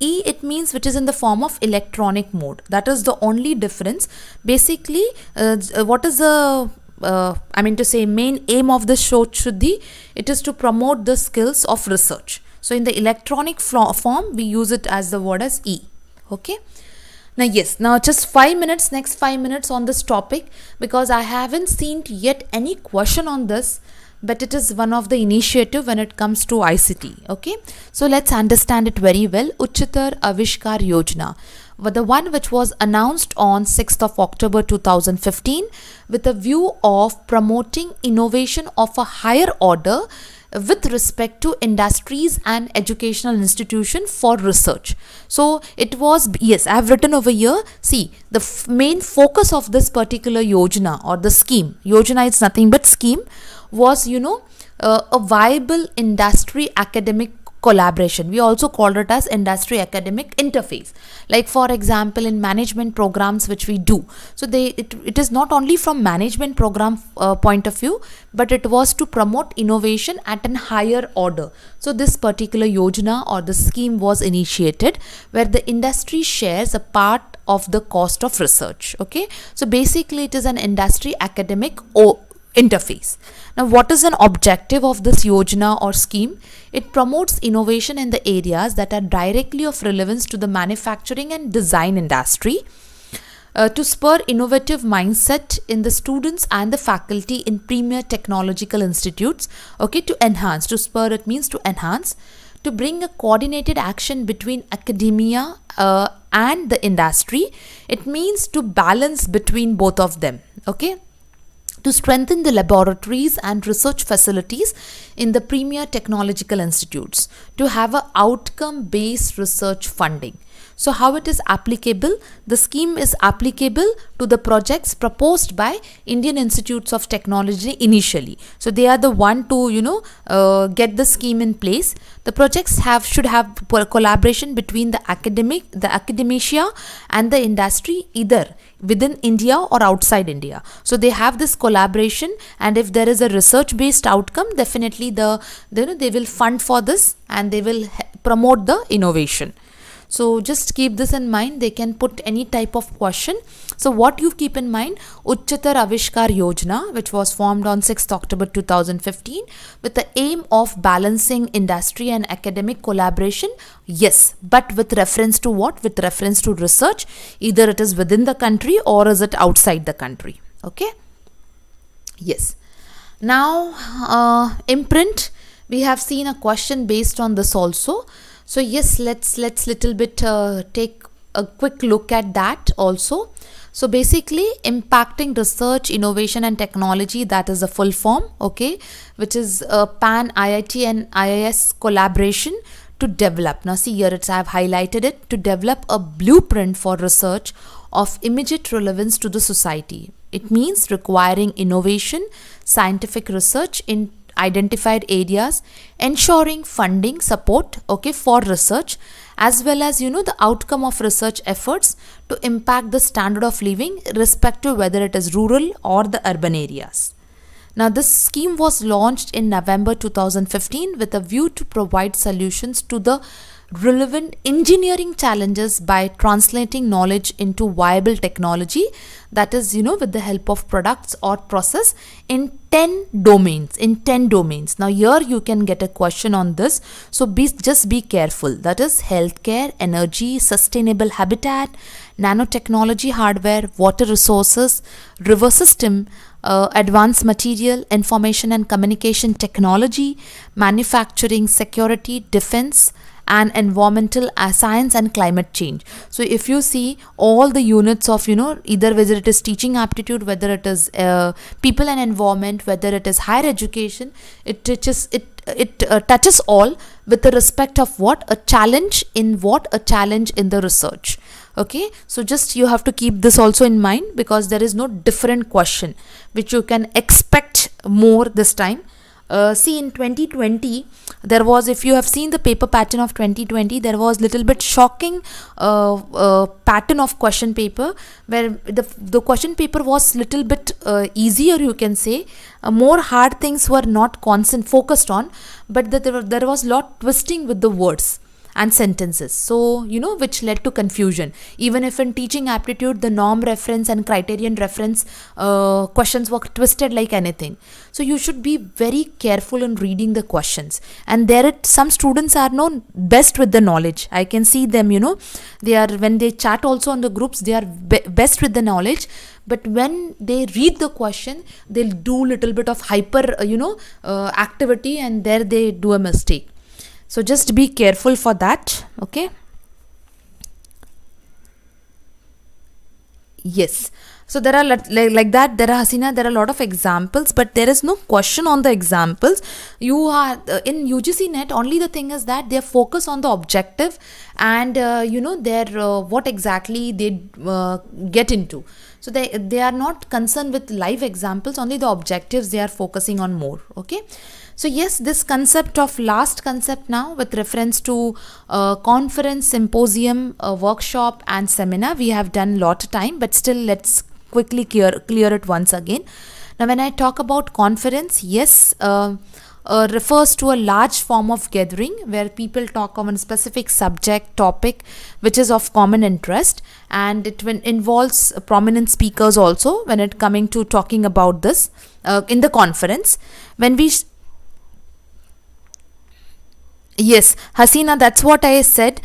it means which is in the form of electronic mode. That is the only difference. Basically, what is the main aim of the Shuddhi? It is to promote the skills of research. So in the electronic form, we use it as the word as E. Okay. Now yes, now just next 5 minutes on this topic, because I haven't seen yet any question on this, but it is one of the initiative when it comes to ICT. Okay, so let's understand it very well. Uchchatar Avishkar Yojana, the one which was announced on 6th of October 2015 with a view of promoting innovation of a higher order with respect to industries and educational institution for research. So it was, yes, I have written over here. See, the main focus of this particular yojana or the scheme, yojana is nothing but scheme, was a viable industry academic collaboration. We also called it as industry academic interface. Like for example, in management programs which we do, so it is not only from management program point of view, but it was to promote innovation at an higher order. So this particular yojana or the scheme was initiated where the industry shares a part of the cost of research. Okay, so basically it is an industry academic interface. Now what is an objective of this yojana or scheme? It promotes innovation in the areas that are directly of relevance to the manufacturing and design industry, to spur innovative mindset in the students and the faculty in premier technological institutes. Okay, to enhance, to spur, it means to enhance, to bring a coordinated action between academia and the industry. It means to balance between both of them. Okay, to strengthen the laboratories and research facilities in the premier technological institutes, to have a outcome based research funding. So how it is applicable? The scheme is applicable to the projects proposed by Indian Institutes of Technology initially. So they are the one to get the scheme in place. The projects should have collaboration between the academia and the industry, either within India or outside India. So they have this collaboration, and if there is a research based outcome, definitely they will fund for this and they will promote the innovation. So just keep this in mind. They can put any type of question. So what you keep in mind, Uchchatar Avishkar Yojana, which was formed on 6th October 2015 with the aim of balancing industry and academic collaboration. Yes, but with reference to what? With reference to research, either it is within the country or is it outside the country. Okay. Yes. Now, Imprint, we have seen a question based on this also. So yes, let's little bit take a quick look at that also. So basically, impacting research, innovation and technology, that is a full form, okay, which is a pan IIT and IIS collaboration to develop. Now see here, I have highlighted it, to develop a blueprint for research of immediate relevance to the society. It means requiring innovation, scientific research in identified areas, ensuring funding support, okay, for research, as well as the outcome of research efforts to impact the standard of living, irrespective whether it is rural or the urban areas. Now this scheme was launched in November 2015 with a view to provide solutions to the relevant engineering challenges by translating knowledge into viable technology, that is with the help of products or process in 10 domains. Now here you can get a question on this, so just be careful. That is healthcare, energy, sustainable habitat, nanotechnology, hardware, water resources, river system, advanced material, information and communication technology, manufacturing, security, defense, and environmental science and climate change. So if you see all the units of either whether it is teaching aptitude, whether it is people and environment, whether it is higher education, it touches all with the respect of what a challenge in the research. Okay, so just you have to keep this also in mind, because there is no different question which you can expect more this time. See, in 2020 there was, if you have seen the paper pattern of 2020, there was little bit shocking pattern of question paper, where the question paper was little bit easier, you can say. More hard things were not focused on, but there was lot twisting with the words and sentences, so which led to confusion. Even if in teaching aptitude, the norm reference and criterion reference questions were twisted like anything. So you should be very careful in reading the questions, and some students are known best with the knowledge. I can see them, they are, when they chat also on the groups, they are best with the knowledge, but when they read the question, they'll do little bit of hyper activity, and there they do a mistake. So just be careful for that. Okay. Yes. So there are like that. There are a lot of examples, but there is no question on the examples. You are in UGC net. Only the thing is that they focus on the objective and their what exactly they get into. So they are not concerned with live examples. Only the objectives they are focusing on more. Okay. So yes, this last concept now with reference to conference, symposium, workshop and seminar, we have done lot of time, but still let's quickly clear it once again. Now when I talk about conference, yes, refers to a large form of gathering where people talk on a specific subject, topic which is of common interest, and it involves prominent speakers also when it coming to talking about this in the conference. When we Yes, Hasina, that's what I said.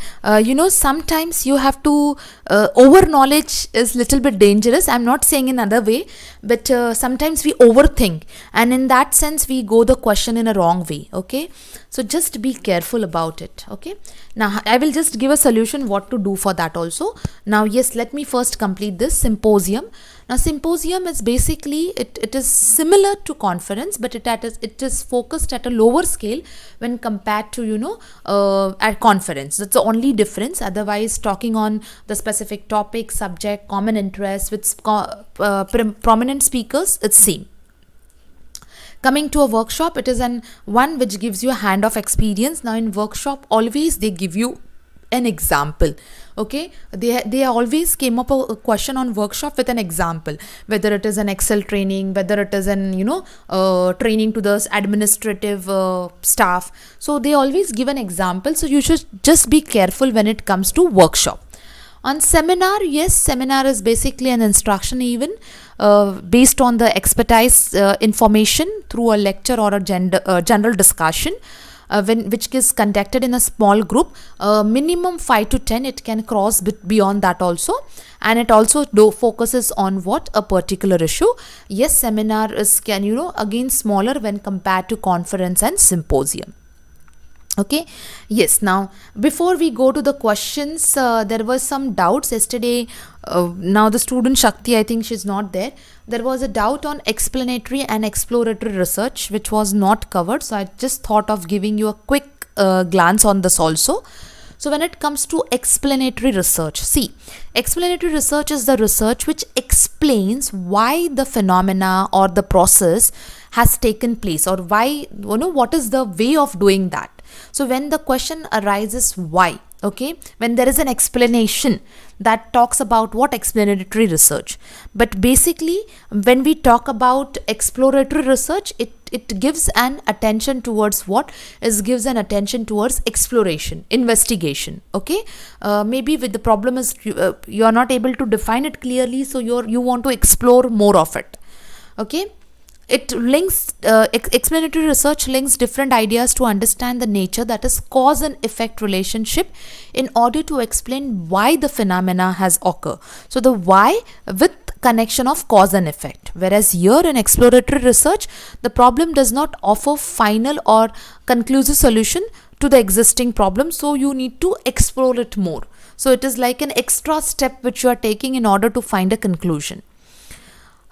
Sometimes you have to, over knowledge is little bit dangerous. I'm not saying in another way, but sometimes we overthink, and in that sense we go the question in a wrong way. Okay, so just be careful about it. Okay, now I will just give a solution what to do for that also. Now, yes, let me first complete this symposium. Now, symposium is basically, it is similar to conference, but it is focused at a lower scale when compared to at conference. That's the only difference. Otherwise, talking on the specific topic, subject, common interest with prominent speakers, it's same. Coming to a workshop, it is one which gives you a hand of experience. Now, in workshop, always they give you an example. Okay, they always came up a question on workshop with an example, whether it is an Excel training, whether it is an training to the administrative staff. So they always give an example, so you should just be careful when it comes to workshop. On seminar, yes, seminar is basically an instruction even based on the expertise information through a lecture or a general discussion. Which is conducted in a small group, minimum 5 to 10. It can cross beyond that also, and it also focuses on what, a particular issue. Yes, seminar is again smaller when compared to conference and symposium. Okay, yes, now before we go to the questions, there was some doubts yesterday. Now the student Shakti, I think she's not there. There was a doubt on explanatory and exploratory research which was not covered, so I just thought of giving you a quick glance on this also. So when it comes to explanatory research, see, explanatory research is the research which explains why the phenomena or the process has taken place, or why, what is the way of doing that. So when the question arises why, okay, when there is an explanation, that talks about what, explanatory research. But basically when we talk about exploratory research, it gives an attention towards what is, gives an attention towards exploration, investigation. Okay, maybe with the problem is you are not able to define it clearly, so you want to explore more of it. Okay, it links explanatory research links different ideas to understand the nature, that is cause and effect relationship, in order to explain why the phenomena has occurred. So the why with connection of cause and effect. Whereas here in exploratory research, the problem does not offer final or conclusive solution to the existing problem, so you need to explore it more. So it is like an extra step which you are taking in order to find a conclusion.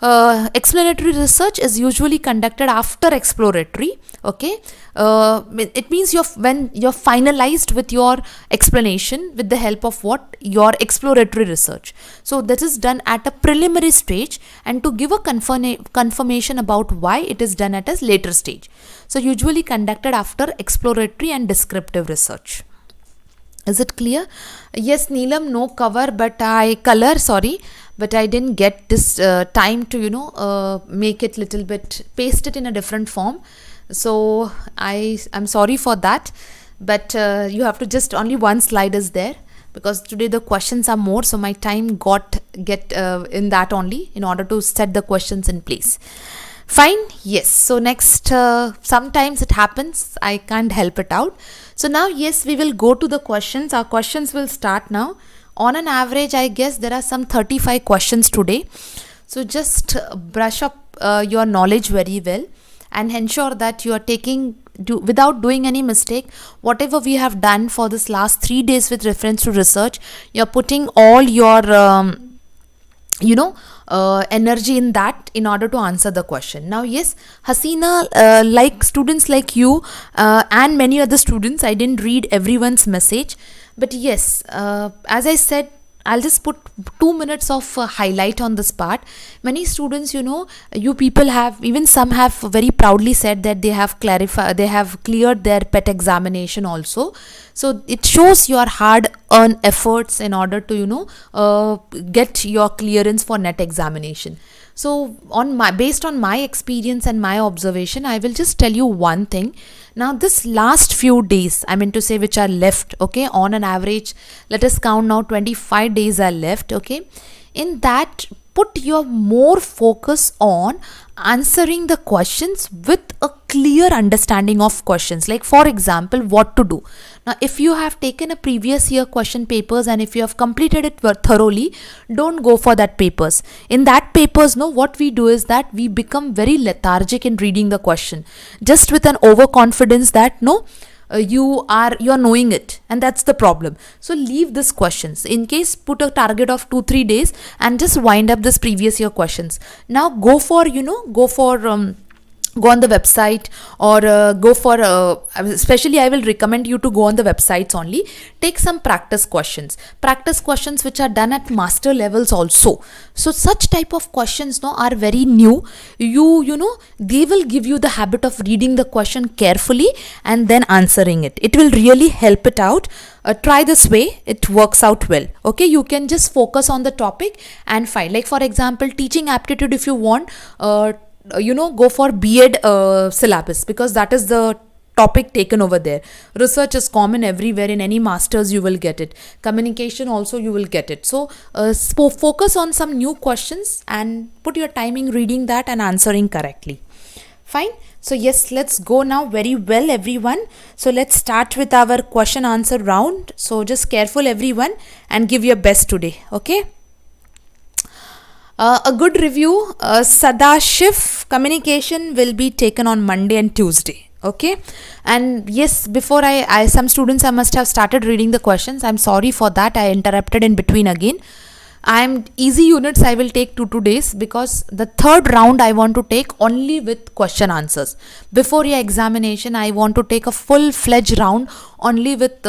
Explanatory research is usually conducted after exploratory. Okay, it means when you're finalized with your explanation with the help of what, your exploratory research. So that is done at a preliminary stage, and to give a confirmation about why it is done at a later stage. So usually conducted after exploratory and descriptive research. Is it clear? Yes, Neelam, no cover, but I didn't get this time to make it little bit, paste it in a different form. So I'm sorry for that, but you have to just, only one slide is there, because today the questions are more, so my time get in that only, in order to set the questions in place. Fine, yes. So next, sometimes it happens, I can't help it out. So now, yes, we will go to the questions. Our questions will start now. On an average, I guess there are some 35 questions today. So just brush up your knowledge very well, and ensure that you are without doing any mistake, whatever we have done for this last 3 days with reference to research, you're putting all your energy in that in order to answer the question. Now, yes, Hasina, like students like you and many other students, I didn't read everyone's message, but yes, as I said, I'll just put 2 minutes of highlight on this part. Many students, you people have, even some have very proudly said that they have cleared their PET examination also. So it shows your hard-earned efforts in order to, get your clearance for NET examination. So based on my experience and my observation, I will just tell you one thing. Now, this last few days, I mean to say, which are left, okay, on an average, let us count now, 25 days are left, okay. In that, put your more focus on answering the questions with a clear understanding of questions. Like for example, what to do. Now, if you have taken a previous year question papers and if you have completed it thoroughly, don't go for that papers. In that papers, no, what we do is that we become very lethargic in reading the question, just with an overconfidence that no, you are knowing it, and that's the problem. So leave these questions. In case, put a target of 2-3 days and just wind up this previous year questions. Now go for go on the website, or go for especially I will recommend you to go on the websites only. Take some practice questions which are done at master levels also. So such type of questions no are very new. You know, they will give you the habit of reading the question carefully and then answering it. It will really help it out. Try this way, it works out well. Okay, you can just focus on the topic and find, like for example, teaching aptitude. If you want, go for B.Ed syllabus, because that is the topic taken over there. Research is common everywhere. In any masters you will get it. Communication also you will get it. So focus on some new questions and put your timing reading that and answering correctly. Fine. So yes, let's go now. Very well, everyone. So let's start with our question answer round. So just careful, everyone, and give your best today. Okay. A good review, Sadashiv, communication will be taken on Monday and Tuesday. Okay, and yes, before I some students, I must have started reading the questions. I'm sorry for that. I interrupted in between again. Easy units I will take 2 days, because the third round I want to take only with question answers. Before your examination, I want to take a full-fledged round only with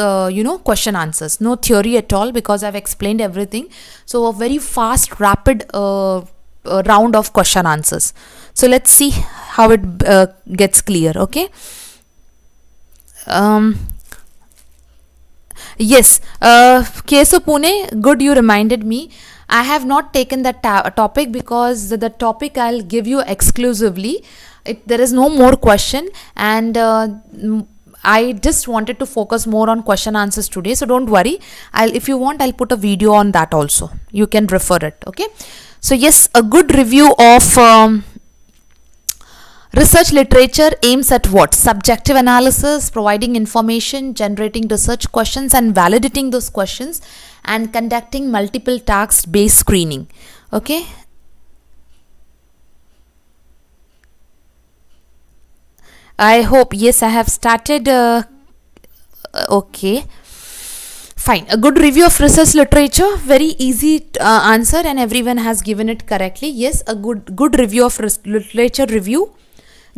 question answers. No theory at all, because I've explained everything. So a very fast, rapid round of question answers. So let's see how it gets clear. Okay. Yes, Keso Pune, good you reminded me. I have not taken that topic because the topic I'll give you exclusively. There is no more question, and I just wanted to focus more on question answers today. So don't worry. If you want, I'll put a video on that also. You can refer it. Okay. So yes, a good review of research literature aims at what? Subjective analysis, providing information, generating research questions and validating those questions, and conducting multiple task based screening. Okay. I hope, yes, I have started. Okay. Fine. A good review of research literature, very easy answer, and everyone has given it correctly. Yes, a good review of literature review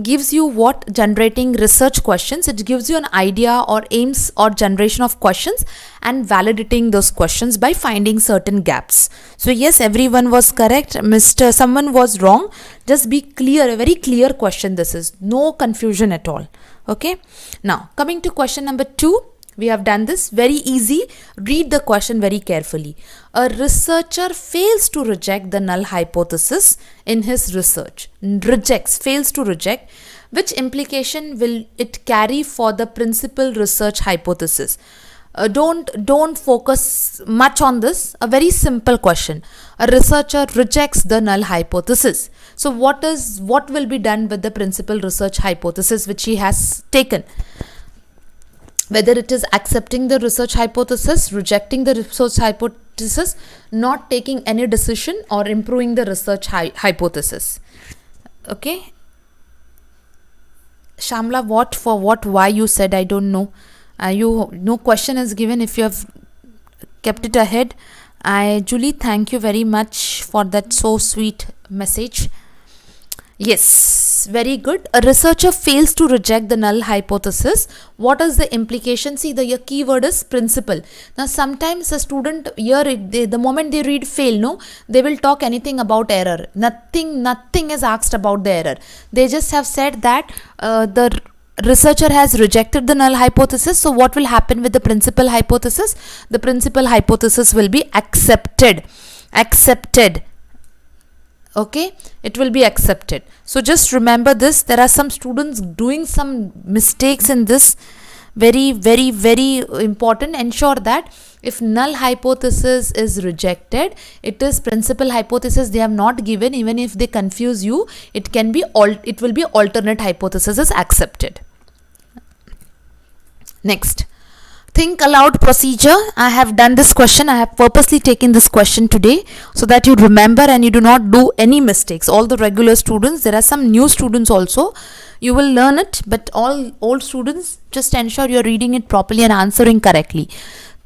gives you what? Generating research questions. It gives you an idea or aims or generation of questions and validating those questions by finding certain gaps. So yes, everyone was correct. Someone was wrong. Just be clear, a very clear question this is. No confusion at all. Okay. Now, coming to question number 2. We have done this. Very easy. Read the question very carefully. A researcher fails to reject the null hypothesis in his research. Fails to reject. Which implication will it carry for the principal research hypothesis? Don't focus much on this. A very simple question. A researcher rejects the null hypothesis. So what will be done with the principal research hypothesis which he has taken? Whether it is accepting the research hypothesis, rejecting the research hypothesis, not taking any decision, or improving the research hypothesis. Okay. Shamla, why you said, I don't know. No question is given if you have kept it ahead. Julie, thank you very much for that so sweet message. Yes, very good. A researcher fails to reject the null hypothesis. What is the implication? See, the keyword is principle. Now, sometimes a student here, the moment they read fail, no, they will talk anything about error. Nothing is asked about the error. They just have said that the researcher has rejected the null hypothesis. So what will happen with the principal hypothesis? The principal hypothesis will be accepted. Okay, it will be accepted. So just remember this. There are some students doing some mistakes in this. Very, very, very important. Ensure that If null hypothesis is rejected, it is principal hypothesis they have not given. Even if they confuse you, it can be it will be alternate hypothesis is accepted. Next, think aloud procedure. I have done this question. I have purposely taken this question today so that you remember and you do not do any mistakes. All the regular students, there are some new students also. You will learn it, but all old students, just ensure you are reading it properly and answering correctly.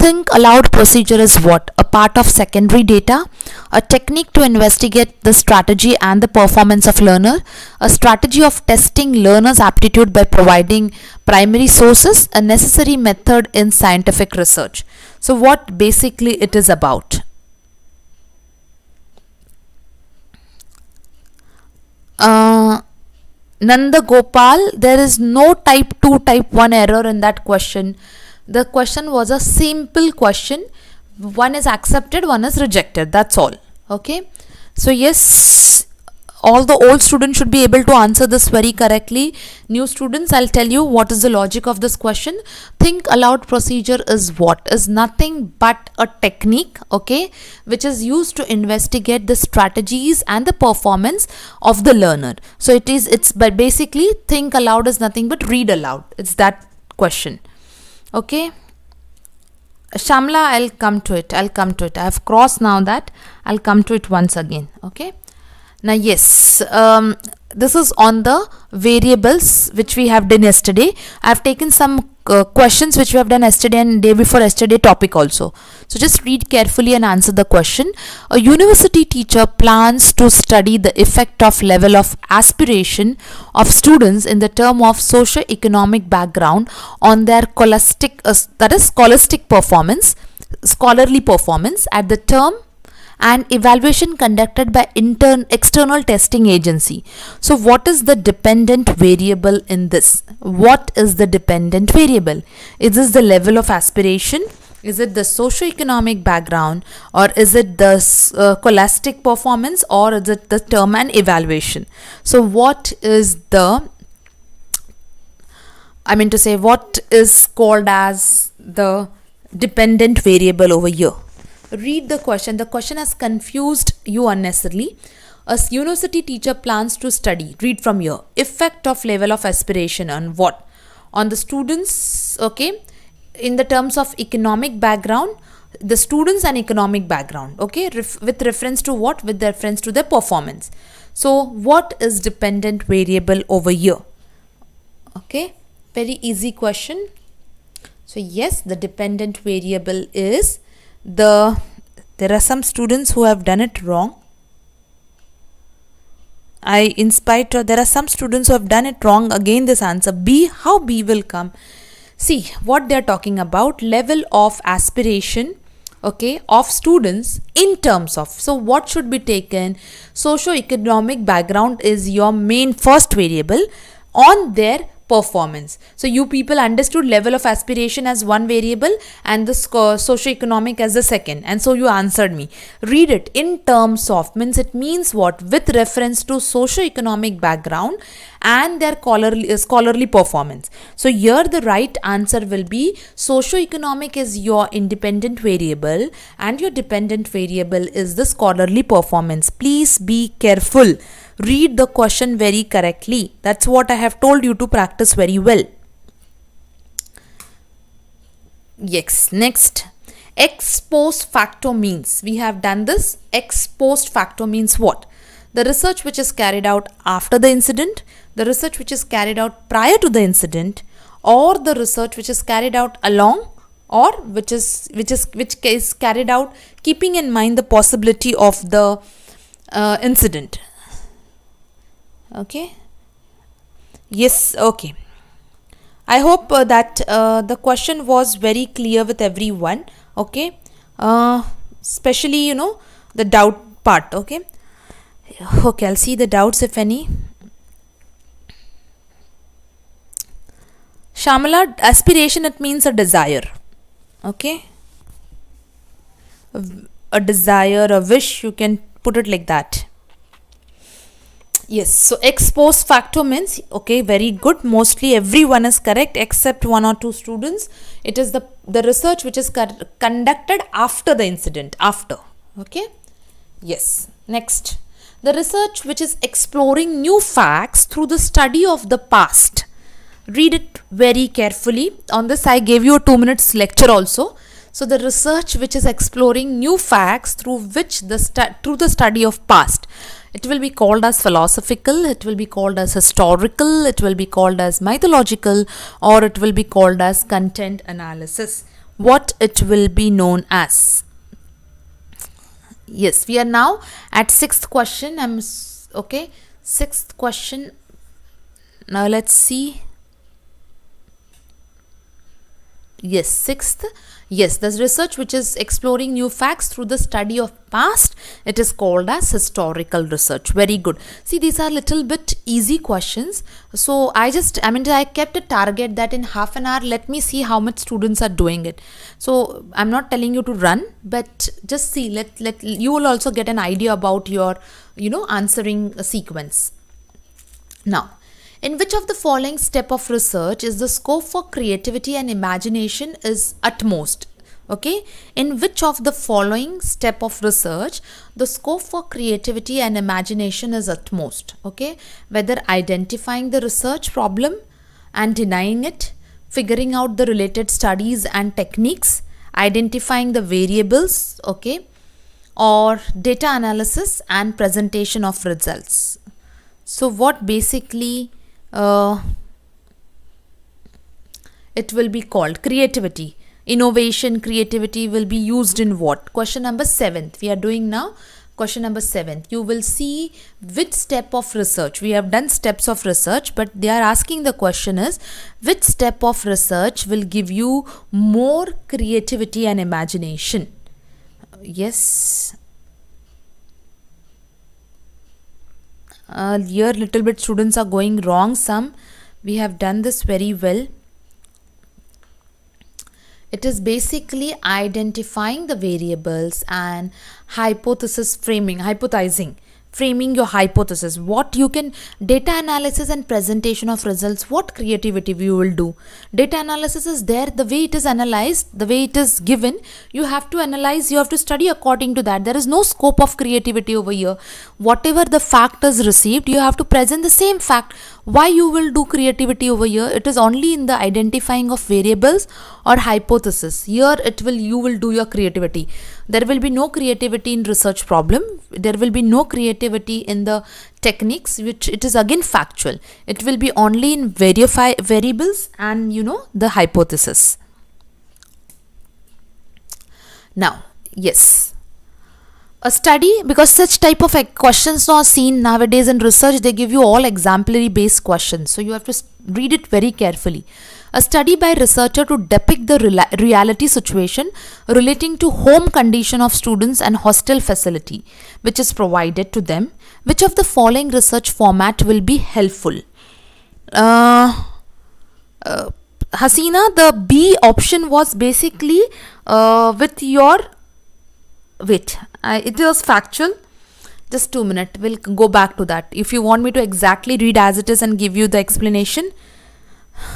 Think aloud procedure is what? A part of secondary data, a technique to investigate the strategy and the performance of learner, a strategy of testing learners' aptitude by providing primary sources, a necessary method in scientific research. So what basically it is about? Nanda Gopal, there is no type 2, type 1 error in that question. The question was a simple question. One is accepted, one is rejected. That's all. Okay. So yes, all the old students should be able to answer this very correctly. New students, I'll tell you what is the logic of this question. Think aloud procedure is what? Is nothing but a technique, okay, which is used to investigate the strategies and the performance of the learner. So but basically think aloud is nothing but read aloud. It's that question. Okay. Shamla, I'll come to it. I have crossed now that. I'll come to it once again. Okay. Now, yes, this is on the variables which we have done yesterday. I have taken some questions which we have done yesterday and day before yesterday topic also. So just read carefully and answer the question. A university teacher plans to study the effect of level of aspiration of students in the term of socio-economic background on their scholastic performance, scholarly performance at the term and evaluation conducted by external testing agency. So what is the dependent variable in this? What is the dependent variable? Is this the level of aspiration? Is it the socio-economic background, or is it the scholastic performance, or is it the term and evaluation? So what is what is called as the dependent variable over here? Read the question. The question has confused you unnecessarily. A university teacher plans to study, read from here, effect of level of aspiration on what? On the students, okay, in the terms of economic background, the students and economic background, okay, with reference to what? With reference to their performance. So what is dependent variable over here? Okay, very easy question. So yes, the dependent variable is there are some students who have done it wrong. There are some students who have done it wrong. Again, this answer B, how B will come? See what they are talking about, level of aspiration, okay, of students in terms of. So what should be taken? Socio-economic background is your main first variable on their performance. So you people understood level of aspiration as one variable and the socio-economic as the second, and so you answered me. Read it in terms of means it means what? With reference to socio-economic background and their scholarly performance. So here the right answer will be socio-economic is your independent variable and your dependent variable is the scholarly performance. Please be careful. Read the question very correctly. That's what I have told you to practice very well. Yes, next. Ex post facto means. We have done this. Ex post facto means what? The research which is carried out after the incident, the research which is carried out prior to the incident, or the research which is carried out along, or which is carried out keeping in mind the possibility of the incident. Okay. Yes. Okay. I hope that the question was very clear with everyone. Okay. Especially the doubt part. Okay. Okay. I'll see the doubts if any. Shamala, aspiration, it means a desire. Okay. A desire, a wish, you can put it like that. Yes, so ex post facto means, okay, very good. Mostly everyone is correct except one or two students. It is the research which is conducted after the incident, after. Okay. Yes. Next, the research which is exploring new facts through the study of the past. Read it very carefully. On this, I gave you a 2 minutes lecture also. So the research which is exploring new facts through the study of past. It will be called as philosophical, it will be called as historical, it will be called as mythological, or it will be called as content analysis. What it will be known as. Yes, we are now at sixth question. Sixth question. Now let's see. Yes, sixth. Yes, the research which is exploring new facts through the study of past, it is called as historical research. Very good. See, these are little bit easy questions. So I kept a target that in half an hour, let me see how much students are doing it. So I'm not telling you to run, but just see, let you will also get an idea about your, answering sequence. Now, in which of the following step of research is the scope for creativity and imagination is utmost? Okay, in which of the following step of research the scope for creativity and imagination is utmost? Okay, whether identifying the research problem and denying it, figuring out the related studies and techniques, identifying the variables, okay, or data analysis and presentation of results. So what basically it will be called creativity, innovation, creativity will be used in what? Question number 7th we are doing now. Question number 7th, you will see which step of research. We have done steps of research, but they are asking the question is which step of research will give you more creativity and imagination. Yes, here little bit students are going wrong. Some we have done this very well. It is basically identifying the variables and framing your hypothesis. What you can, data analysis and presentation of results, what creativity you will do. Data analysis is there, the way it is analyzed, the way it is given, you have to analyze, you have to study according to that. There is no scope of creativity over here. Whatever the fact is received, you have to present the same fact. Why you will do creativity over here? It is only in the identifying of variables or hypothesis. Here you will do your creativity. There will be no creativity in research problem. There will be no creativity in the techniques, which it is again factual. It will be only in variables and the hypothesis. Now, yes, a study, because such type of questions are seen nowadays in research, they give you all exemplary based questions. So you have to read it very carefully. A study by researcher to depict the reality situation relating to home condition of students and hostel facility which is provided to them. Which of the following research format will be helpful? Hasina, the B option was basically with your, it was factual. Just 2 minutes, we'll go back to that. If you want me to exactly read as it is and give you the explanation,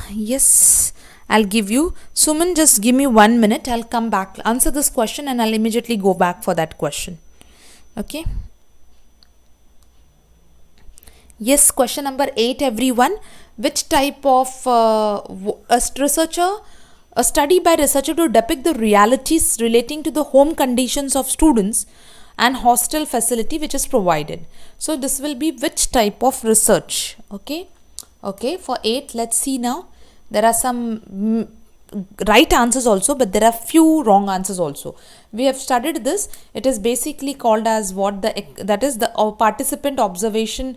yes, I'll give you. Suman, just give me 1 minute. I'll come back, answer this question, and I'll immediately go back for that question. Okay. Yes, question number 8, everyone. Which type of a study by researcher to depict the realities relating to the home conditions of students and hostel facility which is provided. So this will be which type of research. Okay. Okay, for 8, let's see now. There are some right answers also, but there are few wrong answers also. We have studied this. It is basically called as what? That is the participant observation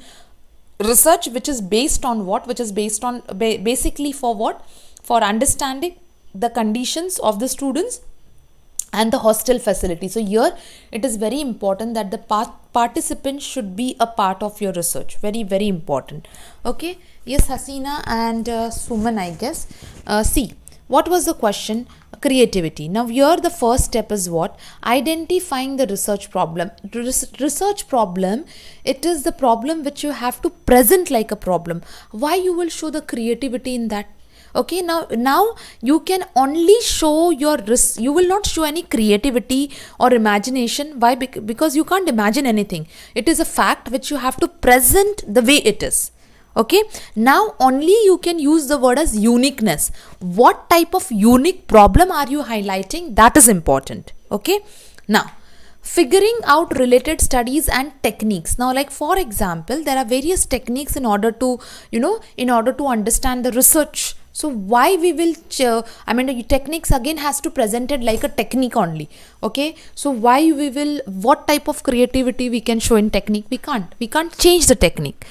research, which is based on what? Which is based on basically for what? For understanding the conditions of the students and the hostel facility. So here it is very important that the participants should be a part of your research. Very, very important. Okay. Yes, Hasina and Suman, I guess. See, what was the question? creativity. Now here the first step is what? Identifying the research problem. Research problem, it is the problem which you have to present like a problem. Why you will show the creativity in that? Okay, now you can only show your you will not show any creativity or imagination. Why? Because you can't imagine anything. It is a fact which you have to present the way it is. Okay, now only you can use the word as uniqueness. What type of unique problem are you highlighting? That is important. Okay, now figuring out related studies and techniques. Now, like for example, there are various techniques in order to, in order to understand the research. So why we will, the techniques again has to present it like a technique only. Okay, so why we will, what type of creativity we can show in technique? We can't change the technique.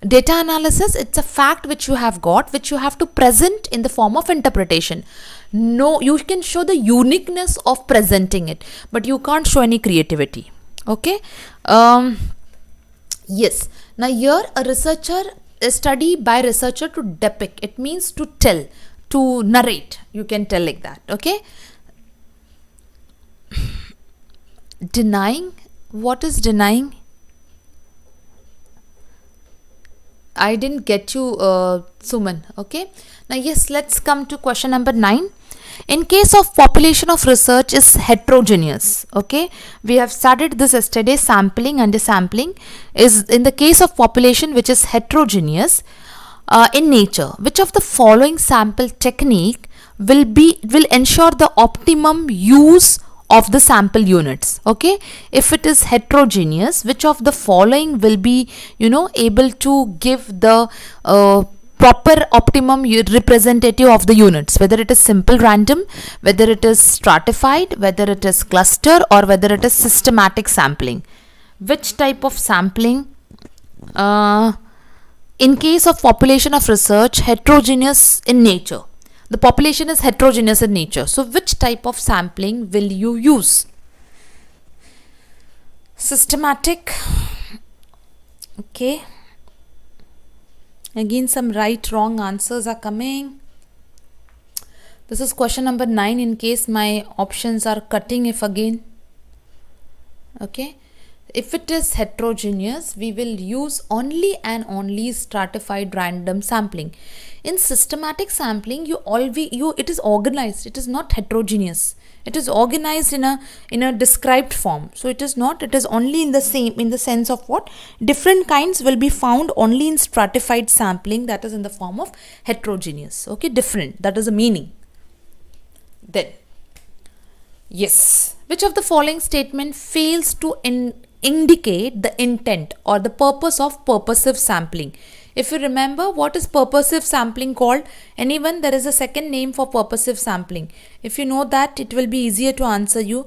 Data analysis, it's a fact which you have got, which you have to present in the form of interpretation. No, you can show the uniqueness of presenting it, but you can't show any creativity. Okay. Yes. Now here a study by researcher to depict. It means to tell, to narrate. You can tell like that. Okay. Denying. What is denying? I didn't get you, Suman. Okay. Now, yes, let's come to question number 9. In case of population of research is heterogeneous. Okay. We have studied this yesterday. Sampling and sampling is in the case of population which is heterogeneous in nature. Which of the following sample technique will ensure the optimum use of the sample units? Okay, if it is heterogeneous, which of the following will be able to give the proper optimum representative of the units, whether it is simple random, whether it is stratified, whether it is cluster, or whether it is systematic sampling? Which type of sampling in case of population of research heterogeneous in nature? The population is heterogeneous in nature. So which type of sampling will you use? Systematic. Okay. Again, some right, wrong answers are coming. This is question number 9 in case my options are cutting if again. Okay. If it is heterogeneous, we will use only and only stratified random sampling. In systematic sampling, it is organized. It is not heterogeneous. It is organized in a described form. So it is not. It is only in the sense of what? Different kinds will be found only in stratified sampling. That is in the form of heterogeneous. Okay, different. That is the meaning. Then, yes. Which of the following statement fails to indicate the intent or the purpose of purposive sampling? If you remember, what is purposive sampling called? Anyone? There is a second name for purposive sampling. If you know that, it will be easier to answer you.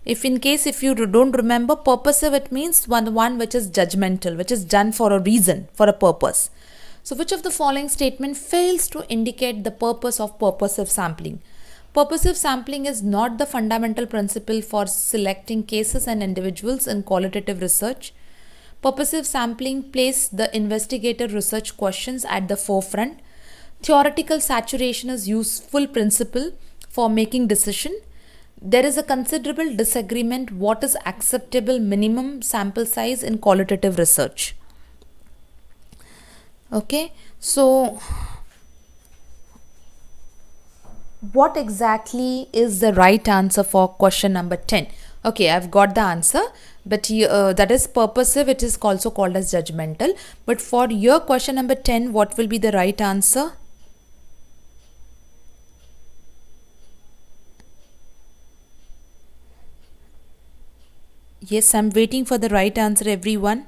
If you don't remember, purposive, it means one which is judgmental, which is done for a reason, for a purpose. So which of the following statement fails to indicate the purpose of purposive sampling? Purposive sampling is not the fundamental principle for selecting cases and individuals in qualitative research. Purposive sampling places the investigator research questions at the forefront. Theoretical saturation is useful principle for making decision. There is a considerable disagreement what is acceptable minimum sample size in qualitative research. Okay, so what exactly is the right answer for question number 10? Okay, I've got the answer, but that is purposive. It is also called as judgmental. But for your question number 10, what will be the right answer? Yes, I'm waiting for the right answer, everyone.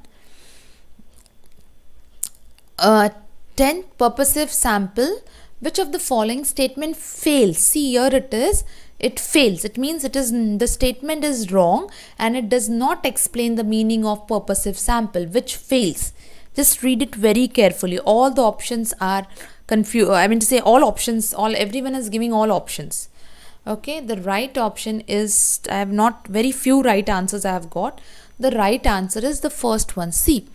10, purposive sample. Which of the following statement fails? See, here it is. It fails. It means the statement is wrong and it does not explain the meaning of purposive sample, which fails. Just read it very carefully. All the options are confused. Everyone is giving all options. Okay, the right option is, I have not very few right answers I have got. The right answer is the first one. See,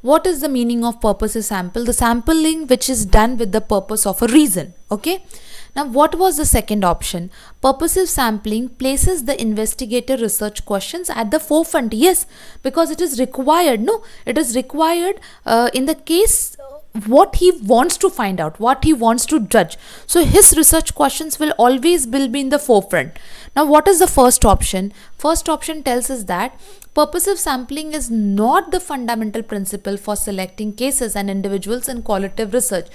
what is the meaning of purposive sample? The sampling which is done with the purpose of a reason. Okay. Now, what was the second option? Purposive sampling places the investigator research questions at the forefront. Yes, because it is required. No, it is required in the case what he wants to find out, what he wants to judge. So his research questions will always be in the forefront. Now, what is the first option? First option tells us that purposive sampling is not the fundamental principle for selecting cases and individuals in qualitative research.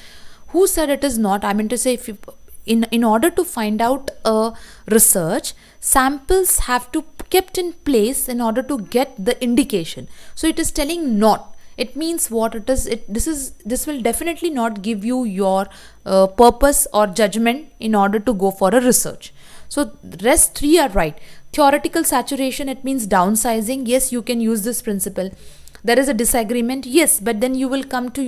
Who said it is not? I mean to say, if you, in order to find out a research, samples have to kept in place in order to get the indication. So it is telling not. It means what it is. This will definitely not give you your purpose or judgment in order to go for a research. So rest three are right. Theoretical saturation, it means downsizing. Yes, you can use this principle. There is a disagreement. Yes, but then you will come to,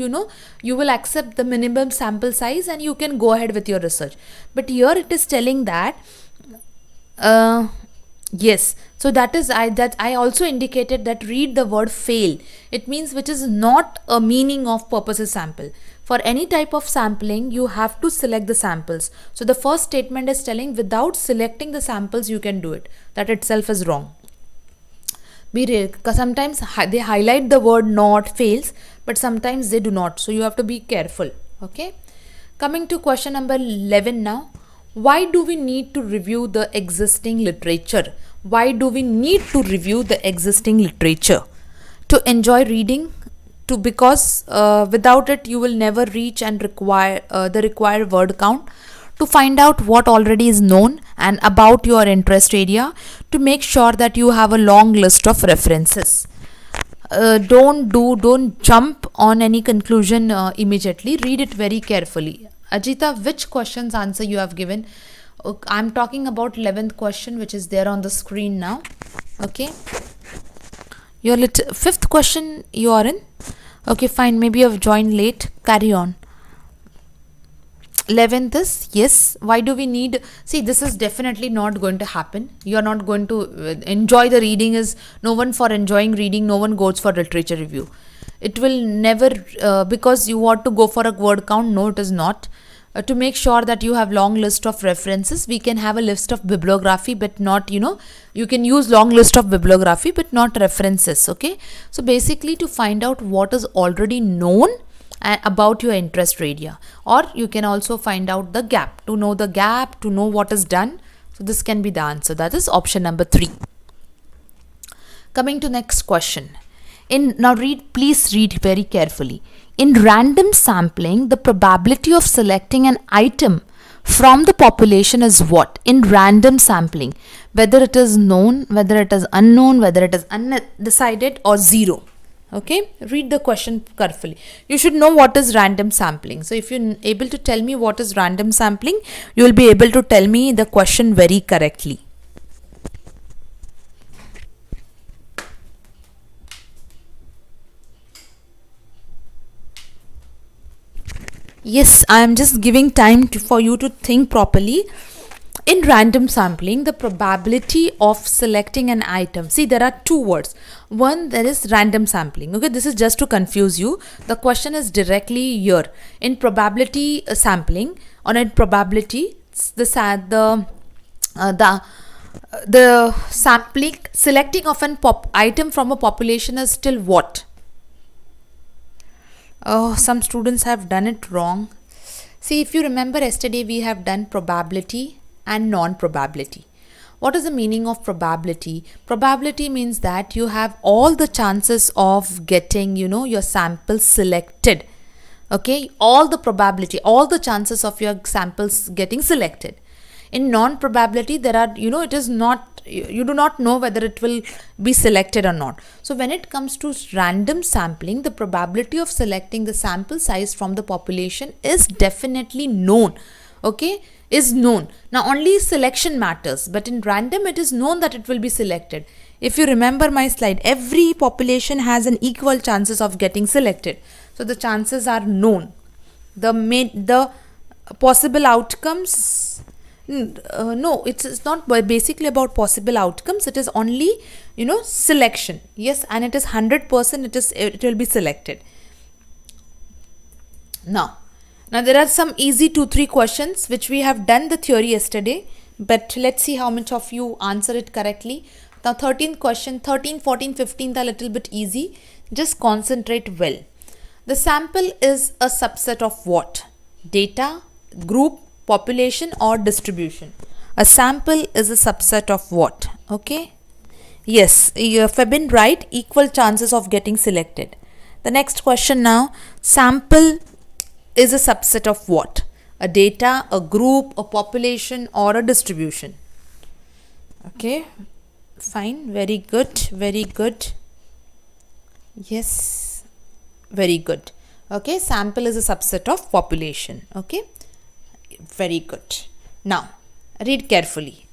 you will accept the minimum sample size and you can go ahead with your research. But here it is telling that yes, so that I also indicated that read the word fail. It means which is not a meaning of purposive sample. For any type of sampling, you have to select the samples. So the first statement is telling without selecting the samples you can do it. That itself is wrong. Sometimes they highlight the word not, fails, but sometimes they do not. So you have to be careful. Okay. Coming to question number 11 now. Why do we need to review the existing literature? Why do we need to review the existing literature? To enjoy reading, because without it you will never reach and require the required word count. To find out what already is known and about your interest area, to make sure that you have a long list of references. Don't jump on any conclusion immediately. Read it very carefully. Ajita, which question's answer you have given? I'm talking about 11th question, which is there on the screen now. Okay. Your 5th question you are in. Okay, fine. Maybe you have joined late. Carry on. 11th is, yes, why do we need, see, this is definitely not going to happen. You are not going to enjoy the reading. Is no one for enjoying reading, no one goes for literature review. It will never, because you want to go for a word count. No, it is not. To make sure that you have long list of references, we can have a list of bibliography, but not, you can use long list of bibliography, but not references. Okay. So basically to find out what is already known about your interest area, or you can also find out the gap, to know the gap, to know what is done. So this can be the answer. That is option number 3. Coming to next question. Now please read very carefully. In random sampling, the probability of selecting an item from the population is what? In random sampling, whether it is known, whether it is unknown, whether it is undecided, or 0. Okay, read the question carefully. You should know what is random sampling. So if you're able to tell me what is random sampling, you will be able to tell me the question very correctly. Yes, I am just giving time for you to think properly. In random sampling, the probability of selecting an item. See, there are 2 words. One, there is random sampling. Okay, this is just to confuse you. The question is directly here. In probability sampling, or in probability, the sampling, selecting of an item from a population is still what? Oh, some students have done it wrong. See, if you remember yesterday, we have done probability and non-probability. What is the meaning of probability? Probability means that you have all the chances of getting, your sample selected. Okay, all the probability, all the chances of your samples getting selected. In non-probability, there are, it is not, you do not know whether it will be selected or not. So when it comes to random sampling, the probability of selecting the sample size from the population is definitely known. Okay, is known. Now only selection matters, but in random it is known that it will be selected. If you remember my slide, every population has an equal chances of getting selected. So the chances are known. The possible outcomes, no, it's not basically about possible outcomes. It is only, selection. Yes, and it is 100%. It will be selected. Now, Now there are some easy 2-3 questions which we have done the theory yesterday, but let's see how much of you answer it correctly. Now 13th question, 13, 14, 15th are a little bit easy. Just concentrate well. The sample is a subset of what? Data, group, population or distribution? A sample is a subset of what? Okay. Yes, you have been right. Equal chances of getting selected. The next question now. Sample is a subset of what? A data, a group, a population or a distribution? Okay. Fine. Very good. Very good. Yes. Very good. Okay. Sample is a subset of population. Okay. Very good. Now, read carefully.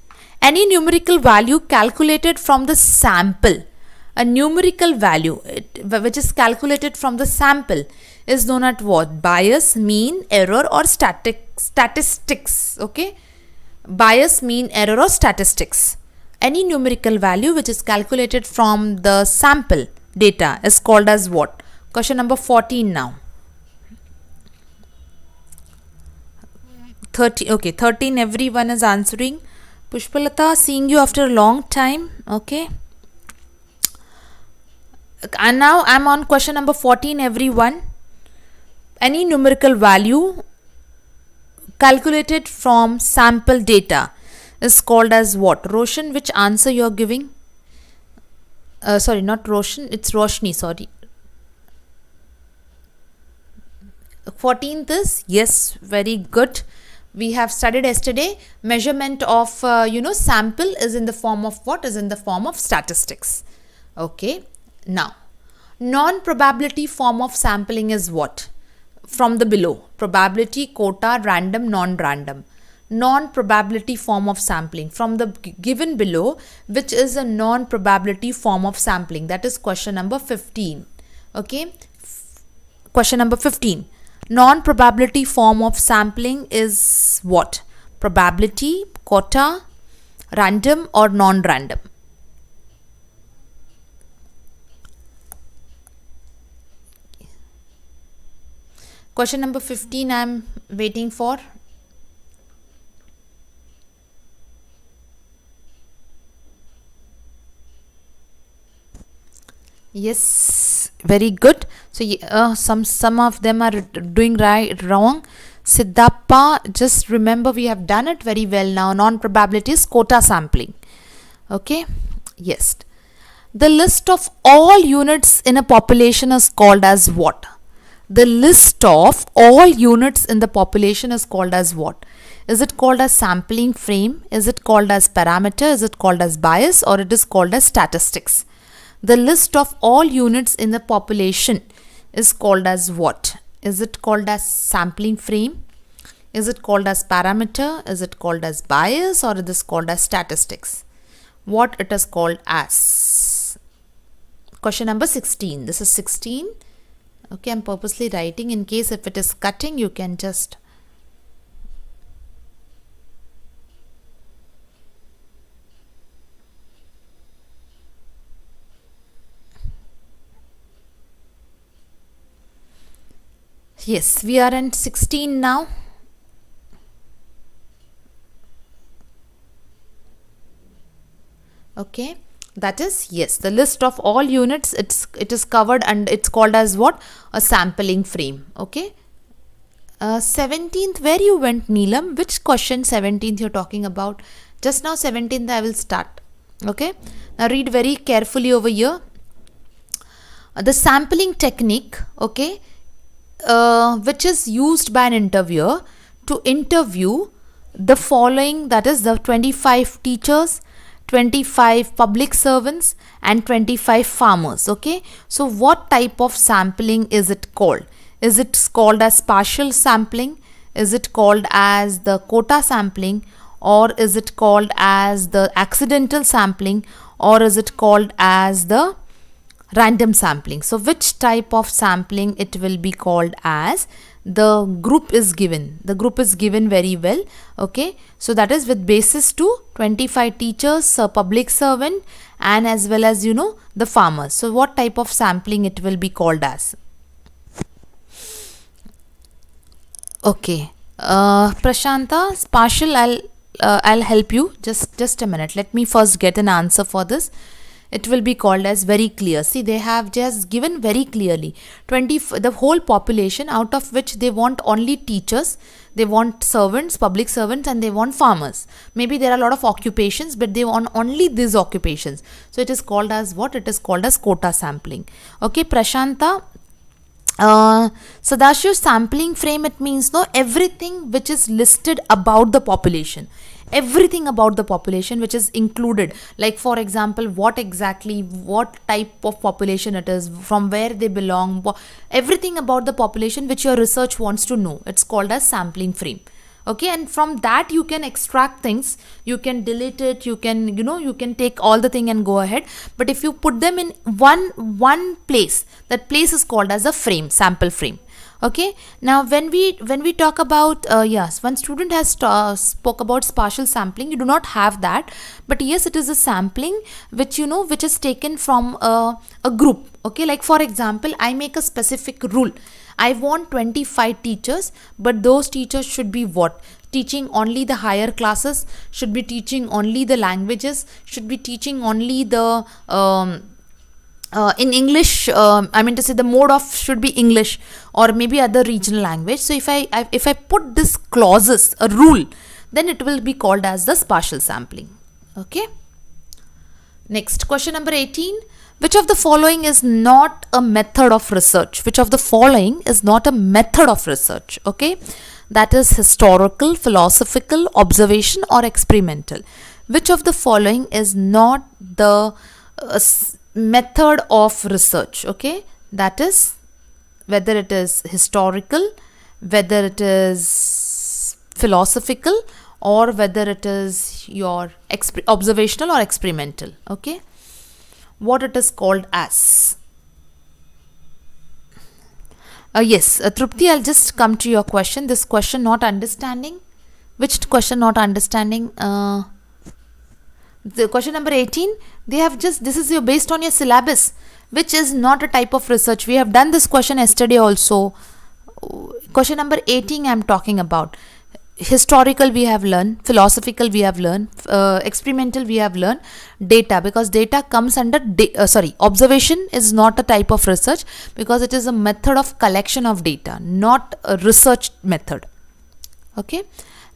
Any numerical value calculated from the sample, a numerical value which is calculated from the sample is known as what? Bias, mean, error or statistics. Okay. Bias, mean, error or statistics. Any numerical value which is calculated from the sample data is called as what? Question number 14 now. 30. Okay, 13 everyone is answering. Pushpalata, seeing you after a long time. Okay. And now I'm on question number 14 everyone. Any numerical value calculated from sample data is called as what? Roshan, which answer you're giving? Sorry, not Roshan, it's Roshni, sorry. 14th is, yes, very good. We have studied yesterday, measurement of, sample is in the form of what? Is in the form of statistics. Okay. Now, non-probability form of sampling is what? From the below. Probability, quota, random, non-random. Non-probability form of sampling. From the given below, which is a non-probability form of sampling. That is question number 15. Okay. Question number 15. Non-probability form of sampling is what? Probability, quota, random or non-random? Question number 15 I am waiting for. Yes, very good. So some of them are doing wrong. Siddhappa, just remember we have done it very well now. Non-probability is quota sampling. Okay. Yes. The list of all units in a population is called as what? The list of all units in the population is called as what? Is it called as sampling frame? Is it called as parameter? Is it called as bias? Or it is called as statistics? The list of all units in the population is called as what? Is it called as sampling frame? Is it called as parameter? Is it called as bias? Or it is called as statistics? What it is called as? Question number 16. This is 16. Okay, I'm purposely writing in case if it is cutting, you can just... Yes, we are in 16 now. Okay, that is, yes, the list of all units, it is covered and it's called as what? A sampling frame. Okay. 17th, where you went, Neelam? Which question 17th you're talking about? Just now 17th I will start. Okay. Now read very carefully over here. The sampling technique, okay, which is used by an interviewer to interview the following, that is the 25 teachers, 25 public servants and 25 farmers. Okay, so what type of sampling is it called? Is it called as partial sampling? Is it called as the quota sampling? Or is it called as the accidental sampling? Or is it called as the random sampling? So which type of sampling it will be called as? The group is given. The group is given very well. Okay, so that is with basis to 25 teachers, a public servant and as well as the farmers. So what type of sampling it will be called as? Okay. Prashanta, partial, I'll help you. Just a minute. Let me first get an answer for this. It will be called as very clear. See, they have just given very clearly the whole population, out of which they want only teachers, they want servants, public servants, and they want farmers. Maybe there are a lot of occupations, but they want only these occupations. So it is called as what? It is called as quota sampling. Okay, Prashanta. Sadashiv, sampling frame, it means everything which is listed about the population, everything about the population which is included, like for example what type of population it is, from where they belong, everything about the population which your research wants to know, it's called as sampling frame. Okay, and from that you can extract things, you can delete it, you can you can take all the thing and go ahead. But if you put them in one place, that place is called as a frame, sample frame. Okay, now when we talk about yes, one student has spoke about spatial sampling. You do not have that, but yes, it is a sampling which which is taken from a group. Okay, like for example, I make a specific rule. I want 25 teachers, but those teachers should be what? Teaching only the higher classes, should be teaching only the languages, should be teaching only the in English, I mean to say the mode of should be English or maybe other regional language. So if I put this clauses, a rule, then it will be called as the spatial sampling. Okay. Next, question number 18. Which of the following is not a method of research? Which of the following is not a method of research? Okay. That is historical, philosophical, observation, or experimental. Which of the following is not the method of research? Okay, that is whether it is historical, whether it is philosophical, or whether it is your observational or experimental. Okay, what it is called as. Yes, Trupti, I'll just come to your question. This question not understanding. Which question not understanding? The question number 18, they have just, this is based on your syllabus, which is not a type of research. We have done this question yesterday also. Question number 18 I am talking about. Historical we have learned, philosophical we have learned, experimental we have learned, data, because data comes under, observation is not a type of research because it is a method of collection of data, not a research method. Okay.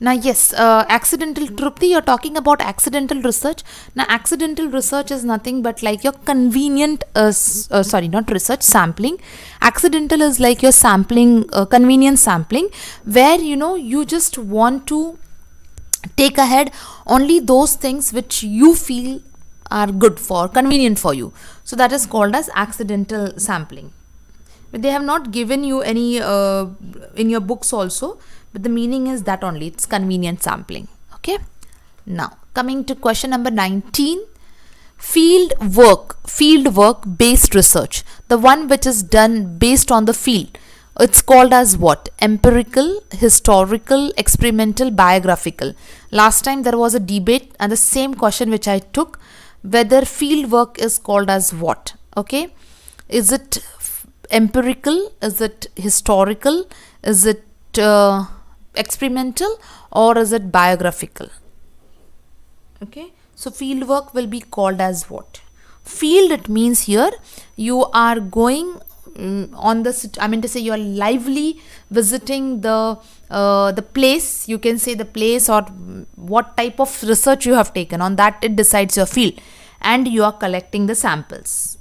Now yes, accidental, Trupti, you're talking about accidental research. Now accidental research is nothing but like your convenient, not research, sampling. Accidental is like your sampling, convenient sampling, where you just want to take ahead only those things which you feel are good for, convenient for you. So that is called as accidental sampling. But they have not given you any in your books also. But the meaning is that only, it's convenient sampling. Okay. Now coming to question number 19, field work based research, the one which is done based on the field, it's called as what? Empirical, historical, experimental, biographical. Last time there was a debate and the same question which I took, whether field work is called as what? Okay. Is it empirical? Is it historical? Is it experimental, or is it biographical? Okay, so field work will be called as what? Field, it means here you are going on the, I mean to say you are lively visiting the place, you can say the place or what type of research you have taken, on that it decides your field, and you are collecting the samples.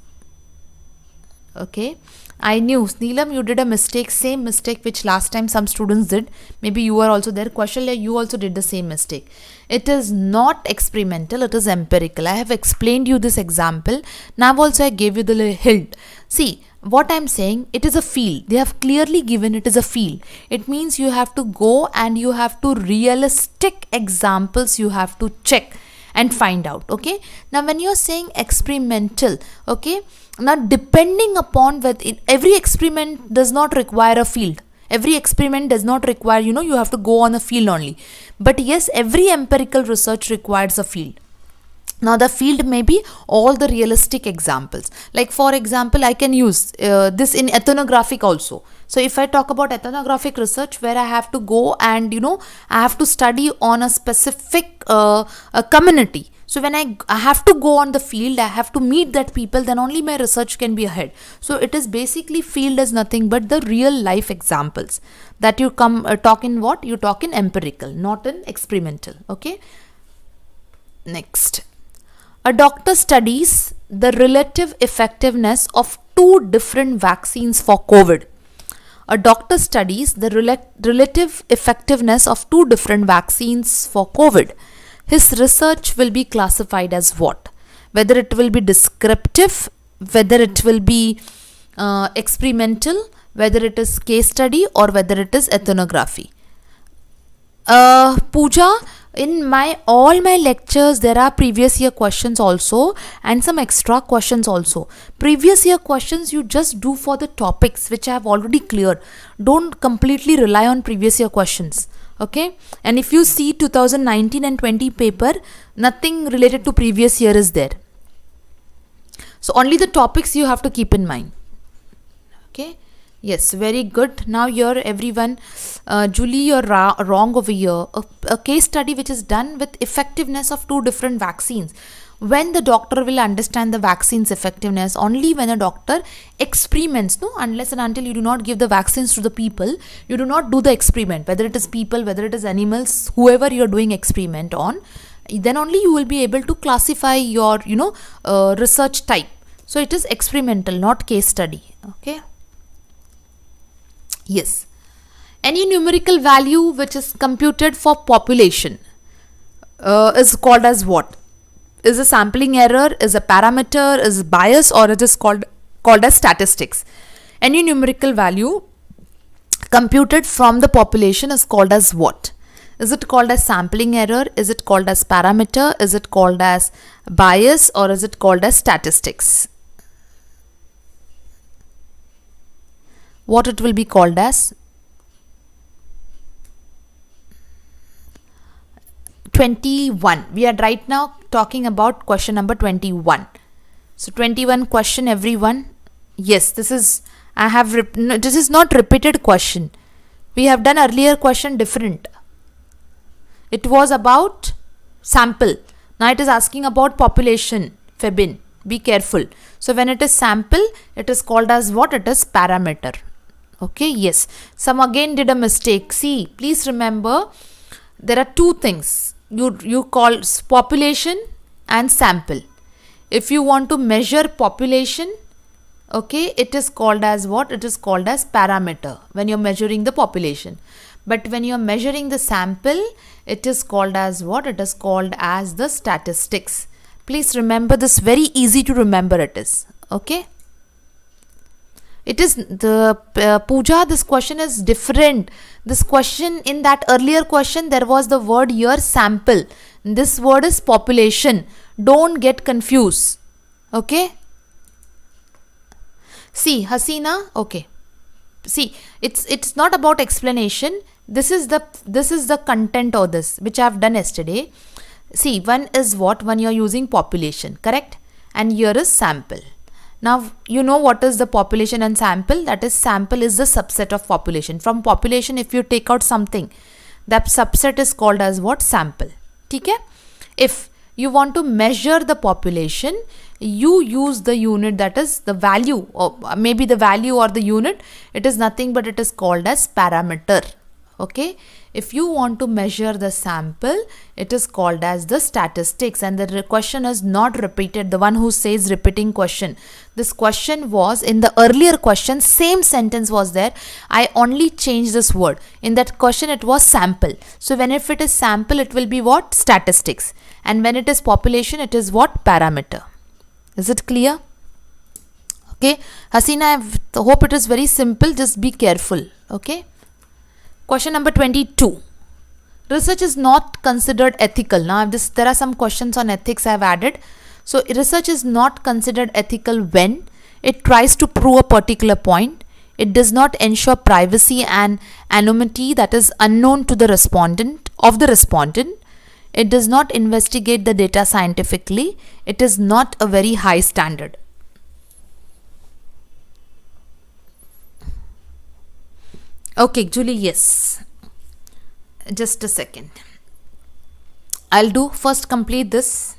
Okay, I knew, Neelam, you did a mistake, same mistake which last time some students did. Maybe you were also there. Kaushalya, you also did the same mistake. It is not experimental, it is empirical. I have explained you this example. Now also I gave you the hint. See, what I am saying, it is a field. They have clearly given it is a field. It means you have to go and you have to realistic examples you have to check and find out. Okay. Now when you are saying experimental, okay, now depending upon whether every experiment does not require a field. Every experiment does not require, you have to go on a field only. But yes, every empirical research requires a field. Now the field may be all the realistic examples. Like for example, I can use this in ethnographic also. So if I talk about ethnographic research, where I have to go and I have to study on a specific a community. So when I have to go on the field, I have to meet that people, then only my research can be ahead. So it is basically, field is nothing but the real life examples that you come talk in what? You talk in empirical, not in experimental. Okay. Next. A doctor studies the relative effectiveness of two different vaccines for COVID. A doctor studies the relative effectiveness of two different vaccines for COVID. His research will be classified as what? Whether it will be descriptive, whether it will be experimental, whether it is case study, or whether it is ethnography. Pooja, in all my lectures there are previous year questions also and some extra questions also. Previous year questions you just do for the topics which I have already cleared. Don't completely rely on previous year questions. Okay, and if you see 2019 and 20 paper, nothing related to previous year is there. So only the topics you have to keep in mind. Okay. Yes, very good. Now here everyone, Julie, you're wrong over here. A case study which is done with effectiveness of two different vaccines. When the doctor will understand the vaccine's effectiveness, only when a doctor experiments, no, unless and until you do not give the vaccines to the people, you do not do the experiment, whether it is people, whether it is animals, whoever you're doing experiment on, then only you will be able to classify your, research type. So it is experimental, not case study. Okay. Yes. Any numerical value which is computed for population is called as what? Is a sampling error, is a parameter, is bias, or it is called as statistics. Any numerical value computed from the population is called as what? Is it called as sampling error? Is it called as parameter? Is it called as bias, or is it called as statistics? What it will be called as? 21. We are right now talking about question number 21. So 21 question, everyone. Yes, this is this is not repeated question. We have done earlier question different. It was about sample. Now it is asking about population. Febin, be careful. So when it is sample, it is called as what? It is parameter. Okay, yes. Some again did a mistake. See, please remember, there are two things. You call population and sample. If you want to measure population, okay, it is called as what? It is called as parameter when you're measuring the population. But when you're measuring the sample, it is called as what? It is called as the statistics. Please remember this, very easy to remember it is. Okay. It is the Pooja, this question is different. This question, in that earlier question, there was the word here sample. This word is population. Don't get confused. Okay. See, Hasina, okay. See, it's not about explanation. This is the content of this, which I have done yesterday. See, one is what? When you are using population, correct? And here is sample. Now, you know what is the population and sample? That is, sample is the subset of population. From population, if you take out something, that subset is called as what? Sample. Okay? If you want to measure the population, you use the unit, that is the value, or maybe the value or the unit. It is nothing but it is called as parameter. Okay? If you want to measure the sample, it is called as the statistics, and the question is not repeated. The one who says repeating question, this question was in the earlier question, same sentence was there. I only changed this word. In that question it was sample. So when if it is sample, it will be what? Statistics. And when it is population, it is what? Parameter. Is it clear? Okay. Hasina, I hope it is very simple. Just be careful. Okay. Question number 22. Research is not considered ethical. Now there are some questions on ethics I have added. So research is not considered ethical when it tries to prove a particular point. It does not ensure privacy and anonymity, that is unknown to the respondent. it does not investigate the data scientifically, it is not a very high standard. Okay, Julie, yes. Just a second. I'll do first complete this.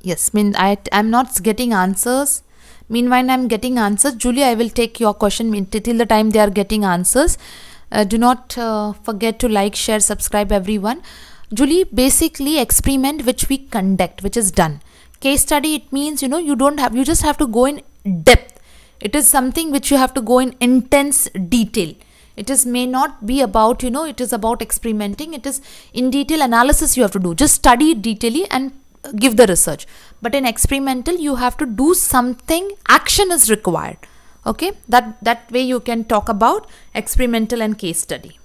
Yes, I'm not getting answers. Meanwhile, I'm getting answers. Julie, I will take your question till the time they are getting answers. Do not forget to like, share, subscribe, everyone. Julie, basically experiment which we conduct, which is done. Case study, it means, you just have to go in depth. It is something which you have to go in intense detail. It may not be about, it is about experimenting. It is in detail analysis you have to do. Just study it detailedly and give the research. But in experimental, you have to do something, action is required. Okay, that way you can talk about experimental and case study.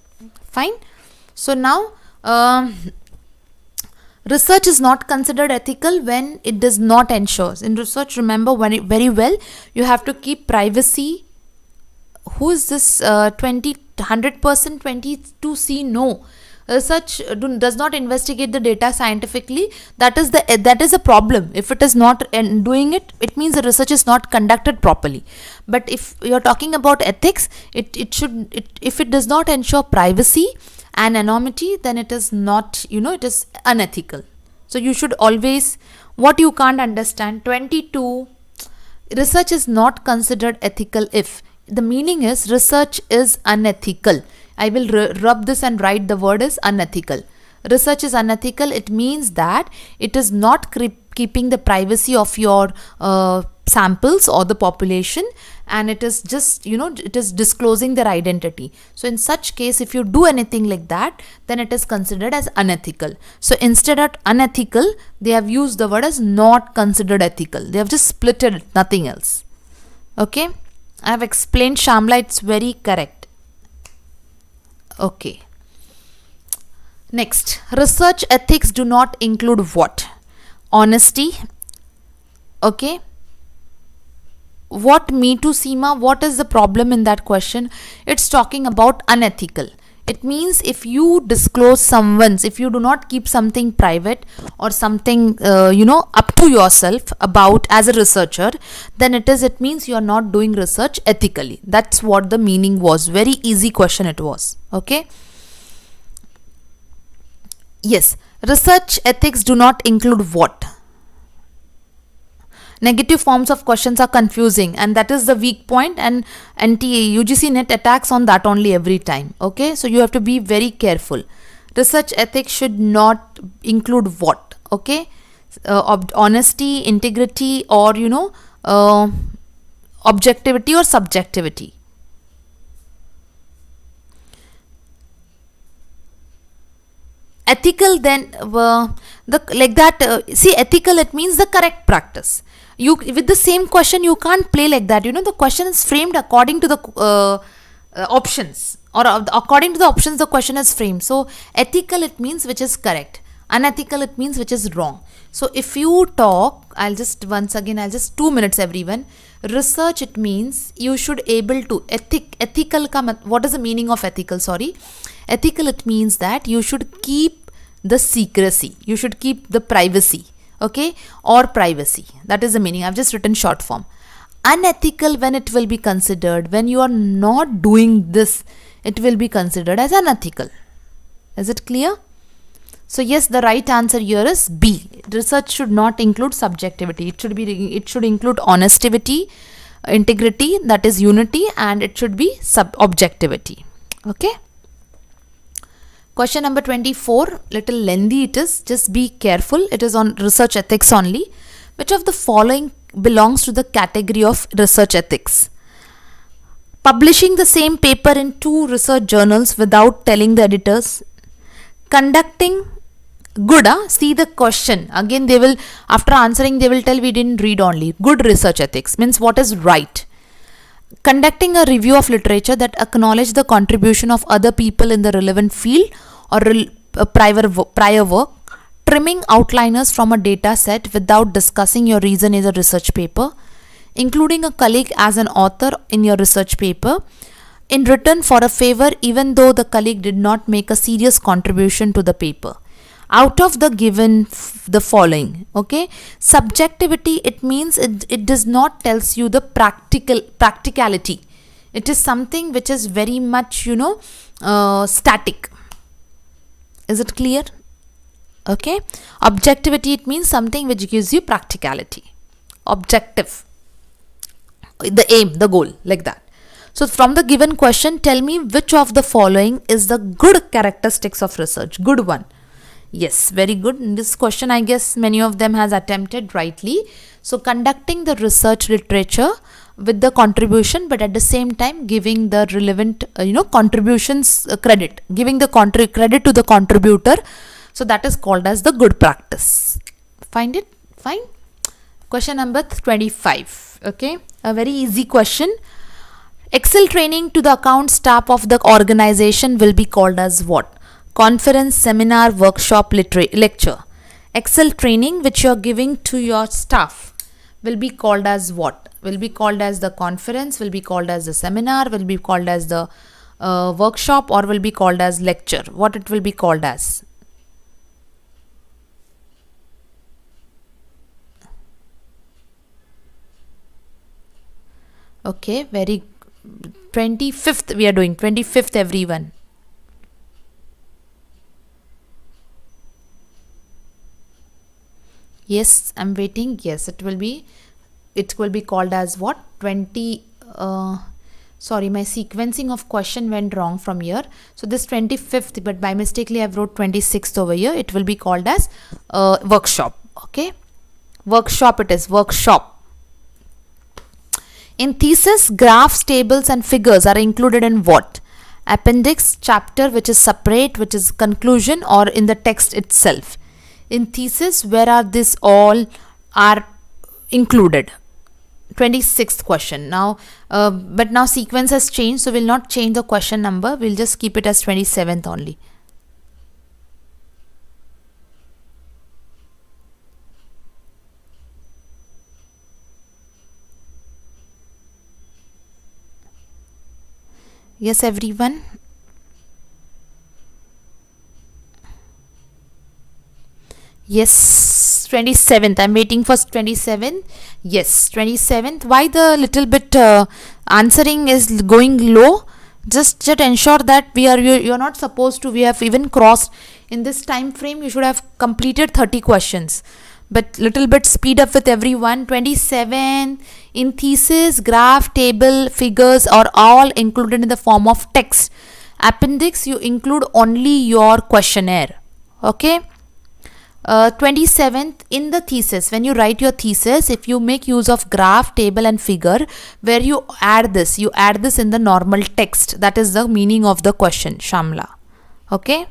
Fine. So now, research is not considered ethical when it does not ensure. In research, remember very well, you have to keep privacy. Who is this 100% 22C? No. Research does not investigate the data scientifically. That is a problem. If it is not doing it, it means the research is not conducted properly. But if you're talking about ethics, if it does not ensure privacy and anonymity, then it is not, it is unethical. So you should always, what you can't understand, 22, research is not considered ethical if. The meaning is research is unethical. I will rub this and write the word is unethical. Research is unethical. It means that it is not keeping the privacy of your samples or the population, and it is just, it is disclosing their identity. So in such case, if you do anything like that, then it is considered as unethical. So instead of unethical, they have used the word as not considered ethical. They have just split it, nothing else. Okay. I have explained, Shamla, it's very correct. Okay. Next, research ethics do not include what? Honesty. Okay. What me to Seema? What is the problem in that question? It's talking about unethical. It means if you disclose if you do not keep something private or something, up to yourself about as a researcher, then it means you are not doing research ethically. That's what the meaning was. Very easy question it was. Okay. Yes. Research ethics do not include what? Negative forms of questions are confusing, and that is the weak point, and UGC net attacks on that only every time. Okay, so you have to be very careful. Research ethics should not include what? Okay, honesty, integrity, or objectivity or subjectivity. Ethical, then ethical, it means the correct practice. With the same question, you can't play like that. The question is framed according to the options, or according to the options the question is framed. So ethical, it means which is correct. Unethical, it means which is wrong. So if you talk, I'll just 2 minutes everyone. Research, it means you should able to ethical. What is the meaning of ethical? Ethical, it means that you should keep the secrecy. You should keep the privacy. Okay, or privacy. That is the meaning. I've just written short form. Unethical, when it will be considered, when you are not doing this, it will be considered as unethical. Is it clear? So yes, the right answer here is B. Research should not include subjectivity. It should include honesty, integrity, that is unity, and it should be objectivity. Okay. Question number 24, little lengthy it is, just be careful. It is on research ethics only. Which of the following belongs to the category of research ethics? Publishing the same paper in 2 research journals without telling the editors. Conducting good, see the question. Again, they will, after answering, they will tell we didn't read only. Good research ethics means what is right. Conducting a review of literature that acknowledge the contribution of other people in the relevant field or prior work. Trimming outliners from a data set without discussing your reason in a research paper. Including a colleague as an author in your research paper. in return for a favor even though the colleague did not make a serious contribution to the paper. Out of the given the following, okay, subjectivity, it means it does not tells you the practicality. It is something which is very much, static. Is it clear? Okay. Objectivity, it means something which gives you practicality. Objective, the aim, the goal, like that. So from the given question, tell me which of the following is the good characteristics of research. Good one. Yes, very good. In this question, I guess many of them has attempted rightly. So conducting the research literature with the contribution, but at the same time giving the relevant, contributions credit, giving the credit to the contributor. So that is called as the good practice. Find it? Fine. Question number 25. Okay, a very easy question. Excel training to the account staff of the organization will be called as what? Conference, seminar, workshop, lecture. Excel training which you are giving to your staff will be called as what? Will be called as the conference, will be called as the seminar, will be called as the workshop, or will be called as lecture. What it will be called as? Okay, very 25th we are doing, 25th everyone. Yes, I'm waiting. Yes, it will be called as what? 20, sorry, my sequencing of question went wrong from here. So this 25th, but by mistakenly I've wrote 26th over here. It will be called as workshop. Okay, workshop it is, workshop. In thesis, graphs, tables and figures are included in what? Appendix, chapter which is separate, which is conclusion, or in the text itself. In thesis, where are this all are included? 26th question. Now, but now sequence has changed, so we'll not change the question number. We'll just keep it as 27th only. Yes, everyone. Yes, 27th. I'm waiting for 27th. Yes, 27th. Why the little bit answering is going low? Just ensure that you're not supposed to. We have even crossed in this time frame. You should have completed 30 questions. But little bit speed up with everyone. 27. In thesis, graph, table, figures are all included in the form of text. Appendix, you include only your questionnaire. Okay. 27th, in the thesis, when you write your thesis, if you make use of graph, table and figure, where you add this in the normal text. That is the meaning of the question, Shamla. Okay.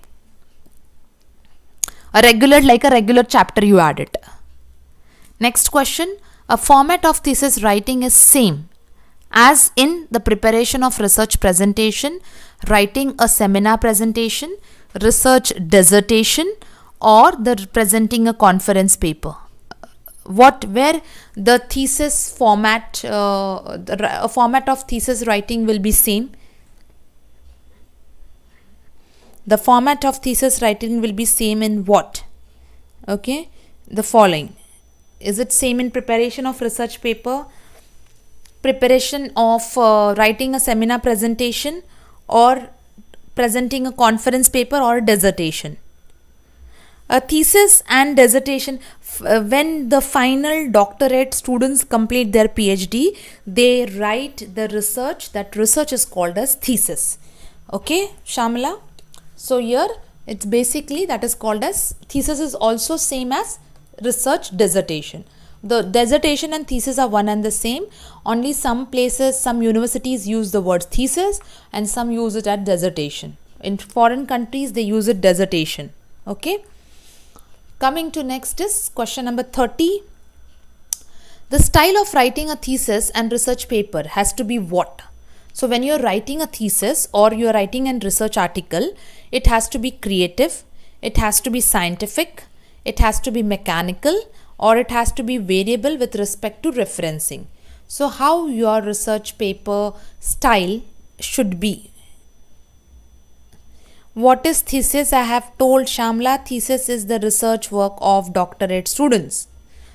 Like a regular chapter you add it. Next question. A format of thesis writing is same as in the preparation of research presentation, writing a seminar presentation, research dissertation, or the presenting a conference paper. Where the thesis format, a format of thesis writing will be same. The format of thesis writing will be same in what? Okay, the following. Is it same in preparation of research paper, preparation of writing a seminar presentation, or presenting a conference paper or a dissertation? A thesis and dissertation, when the final doctorate students complete their PhD, they write the research. That research is called as thesis. Okay, Shamala? So here it's basically that is called as thesis is also same as research dissertation. The dissertation and thesis are one and the same. Only some places, some universities use the word thesis and some use it as dissertation. In foreign countries, they use it dissertation. Okay. Coming to next is question number 30. The style of writing a thesis and research paper has to be what? So when you're writing a thesis or you're writing a research article, it has to be creative, it has to be scientific, it has to be mechanical, or it has to be variable with respect to referencing. So how your research paper style should be. What is thesis? I have told Shamla, thesis is the research work of doctorate students,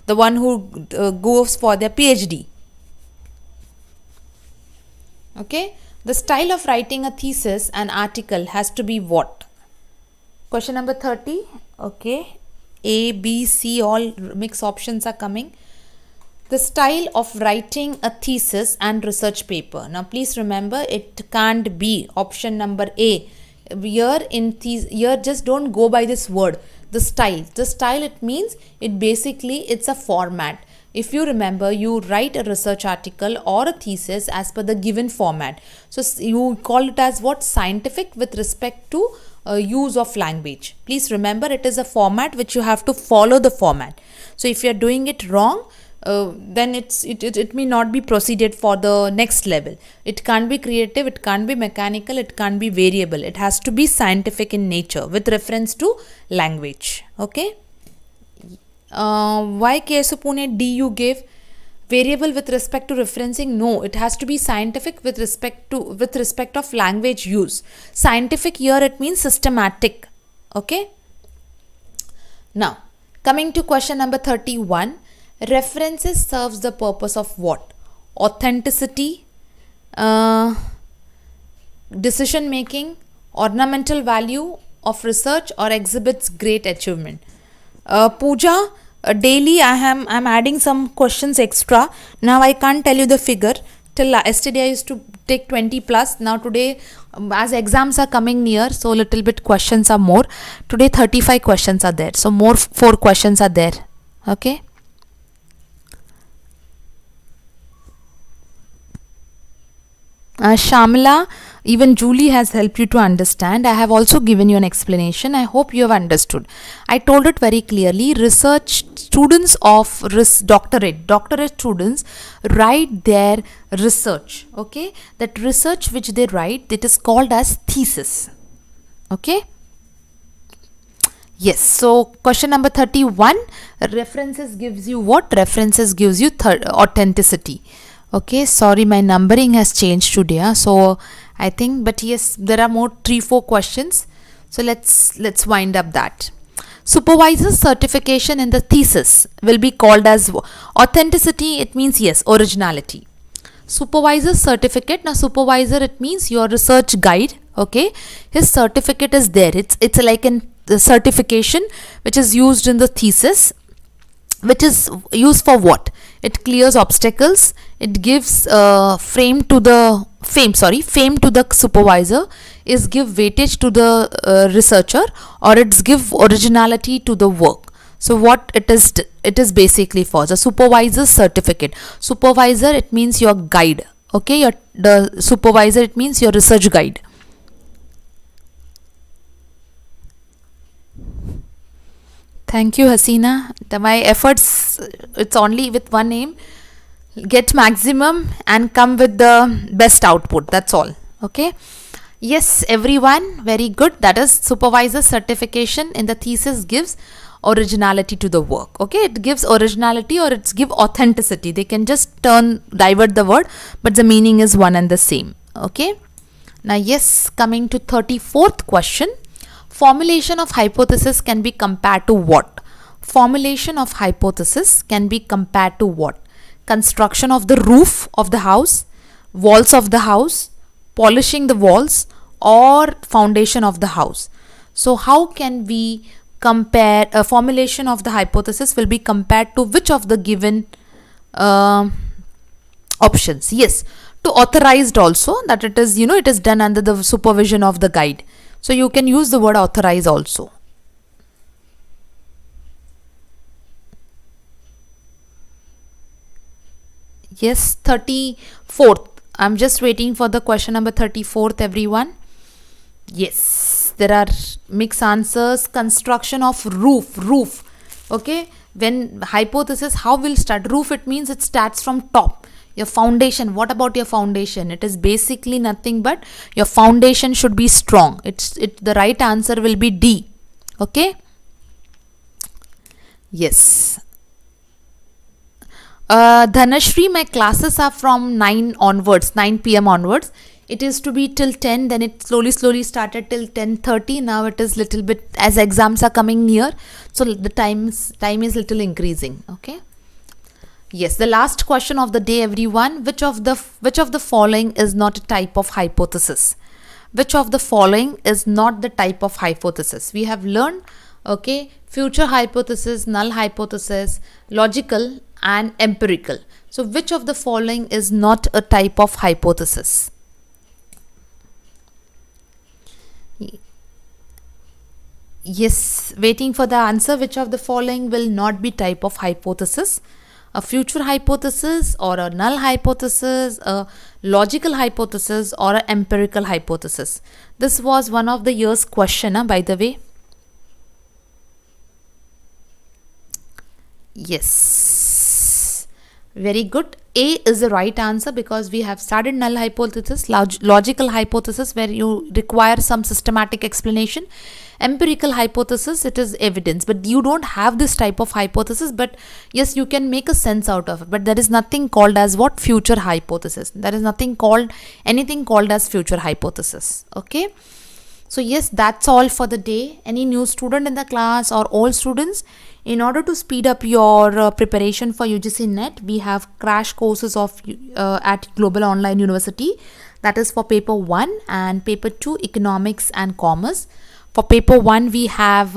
the one who goes for their PhD. Okay, the style of writing a thesis and article has to be what? Question number 30. Okay, A, B, C, all mixed options are coming. The style of writing a thesis and research paper. Now please remember, it can't be option number A. Here just don't go by this word, the style. The style, it means, it's a format. If you remember, you write a research article or a thesis as per the given format. So you call it as what? Scientific with respect to use of language. Please remember, it is a format which you have to follow the format. So if you are doing it wrong, then it may not be proceeded for the next level. It can't be creative, it can't be mechanical, it can't be variable. It has to be scientific in nature with reference to language. Okay. Why KSU Pune D you gave? Variable with respect to referencing? No, it has to be scientific with respect of language use. Scientific here, it means systematic. Okay. Now coming to question number 31. References serves the purpose of what? Authenticity, decision making, ornamental value of research, or exhibits great achievement. Pooja, daily I'm adding some questions extra. Now I can't tell you the figure. Till yesterday I used to take 20 plus. Now today, as exams are coming near, so little bit questions are more. Today 35 questions are there. So more 4 questions are there. Okay. Shamla, even Julie has helped you to understand. I have also given you an explanation. I hope you have understood. I told it very clearly. Research students of doctorate students write their research. Okay, that research which they write, it is called as thesis. Okay. Yes. So question number 31. References gives you what? References gives you authenticity. Okay, sorry, my numbering has changed today, so I think, but yes, there are more 3-4 questions, so let's wind up that. Supervisor certification in the thesis will be called as authenticity. It means, yes, originality. Supervisor certificate. Now supervisor, it means your research guide. Okay, his certificate is there. It's like the certification which is used in the thesis, which is used for what? It clears obstacles. It gives fame to the supervisor, is give weightage to the researcher, or it's give originality to the work. So what it is basically for the supervisor's certificate. Supervisor, it means your guide. Okay, the supervisor, it means your research guide. Thank you, Hasina. My efforts, it's only with one aim: get maximum and come with the best output. That's all. Okay. Yes, everyone, very good. That is, supervisor certification in the thesis gives originality to the work. Okay, it gives originality, or it's give authenticity. They can just divert the word, but the meaning is one and the same. Okay. Now, yes, coming to 34th question. Formulation of hypothesis can be compared to what? Formulation of hypothesis can be compared to what? Construction of the roof of the house, walls of the house, polishing the walls, or foundation of the house. So how can we compare? A formulation of the hypothesis will be compared to which of the given options? Yes, to authorized also, that it is, it is done under the supervision of the guide. So you can use the word authorize also. Yes, 34th. I'm just waiting for the question number 34th, everyone. Yes, there are mixed answers. Construction of roof. Okay, when hypothesis, how will start? Roof, it means it starts from top. Your foundation, what about your foundation? It is basically nothing but your foundation should be strong. The right answer will be D. Okay. Yes. Dhanashri, my classes are from 9 p.m. onwards. it is to be till 10, then it slowly started till 10:30. Now it is little bit, as exams are coming near, so the time is little increasing. Okay. Yes, the last question of the day, everyone. Which of the following is not a type of hypothesis? Which of the following is not the type of hypothesis? We have learned, okay, future hypothesis, null hypothesis, logical and empirical. So which of the following is not a type of hypothesis? Yes, waiting for the answer. Which of the following will not be type of hypothesis? A future hypothesis, or a null hypothesis, a logical hypothesis, or an empirical hypothesis? This was one of the year's question, by the way. Yes, very good. A is the right answer, because we have started null hypothesis, logical hypothesis where you require some systematic explanation, empirical hypothesis, it is evidence, but you don't have this type of hypothesis, but yes, you can make a sense out of it. But there is nothing called as what? Future hypothesis. There is anything called as future hypothesis. Okay. So yes, that's all for the day. Any new student in the class or all students, in order to speed up your preparation for UGC NET, we have crash courses of at Global Online University. That is for paper 1 and paper 2, economics and commerce. For paper 1, we have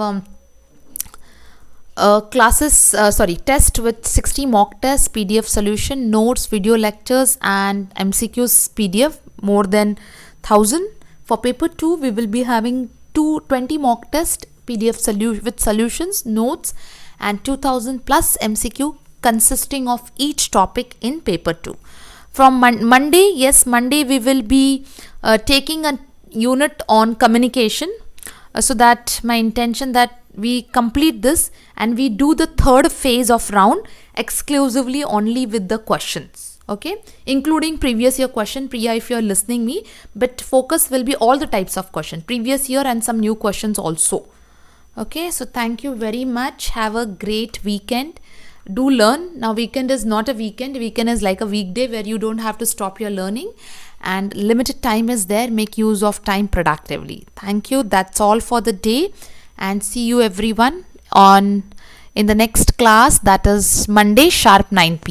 test with 60 mock tests, PDF solution, notes, video lectures and MCQs PDF, more than 1000. For paper 2, we will be having 20 mock test, PDF with solutions, notes and 2000 plus MCQ consisting of each topic in paper 2. From Monday, we will be taking a unit on communication. So that my intention that we complete this and we do the third phase of round exclusively only with the questions. Okay, including previous year question, Priya, if you are listening me, but focus will be all the types of question, previous year and some new questions also. Okay, so thank you very much. Have a great weekend. Do learn. Now weekend is not a weekend. Weekend is like a weekday where you don't have to stop your learning, and limited time is there. Make use of time productively. Thank you. That's all for the day, and see you everyone in the next class, that is Monday sharp 9 p.m.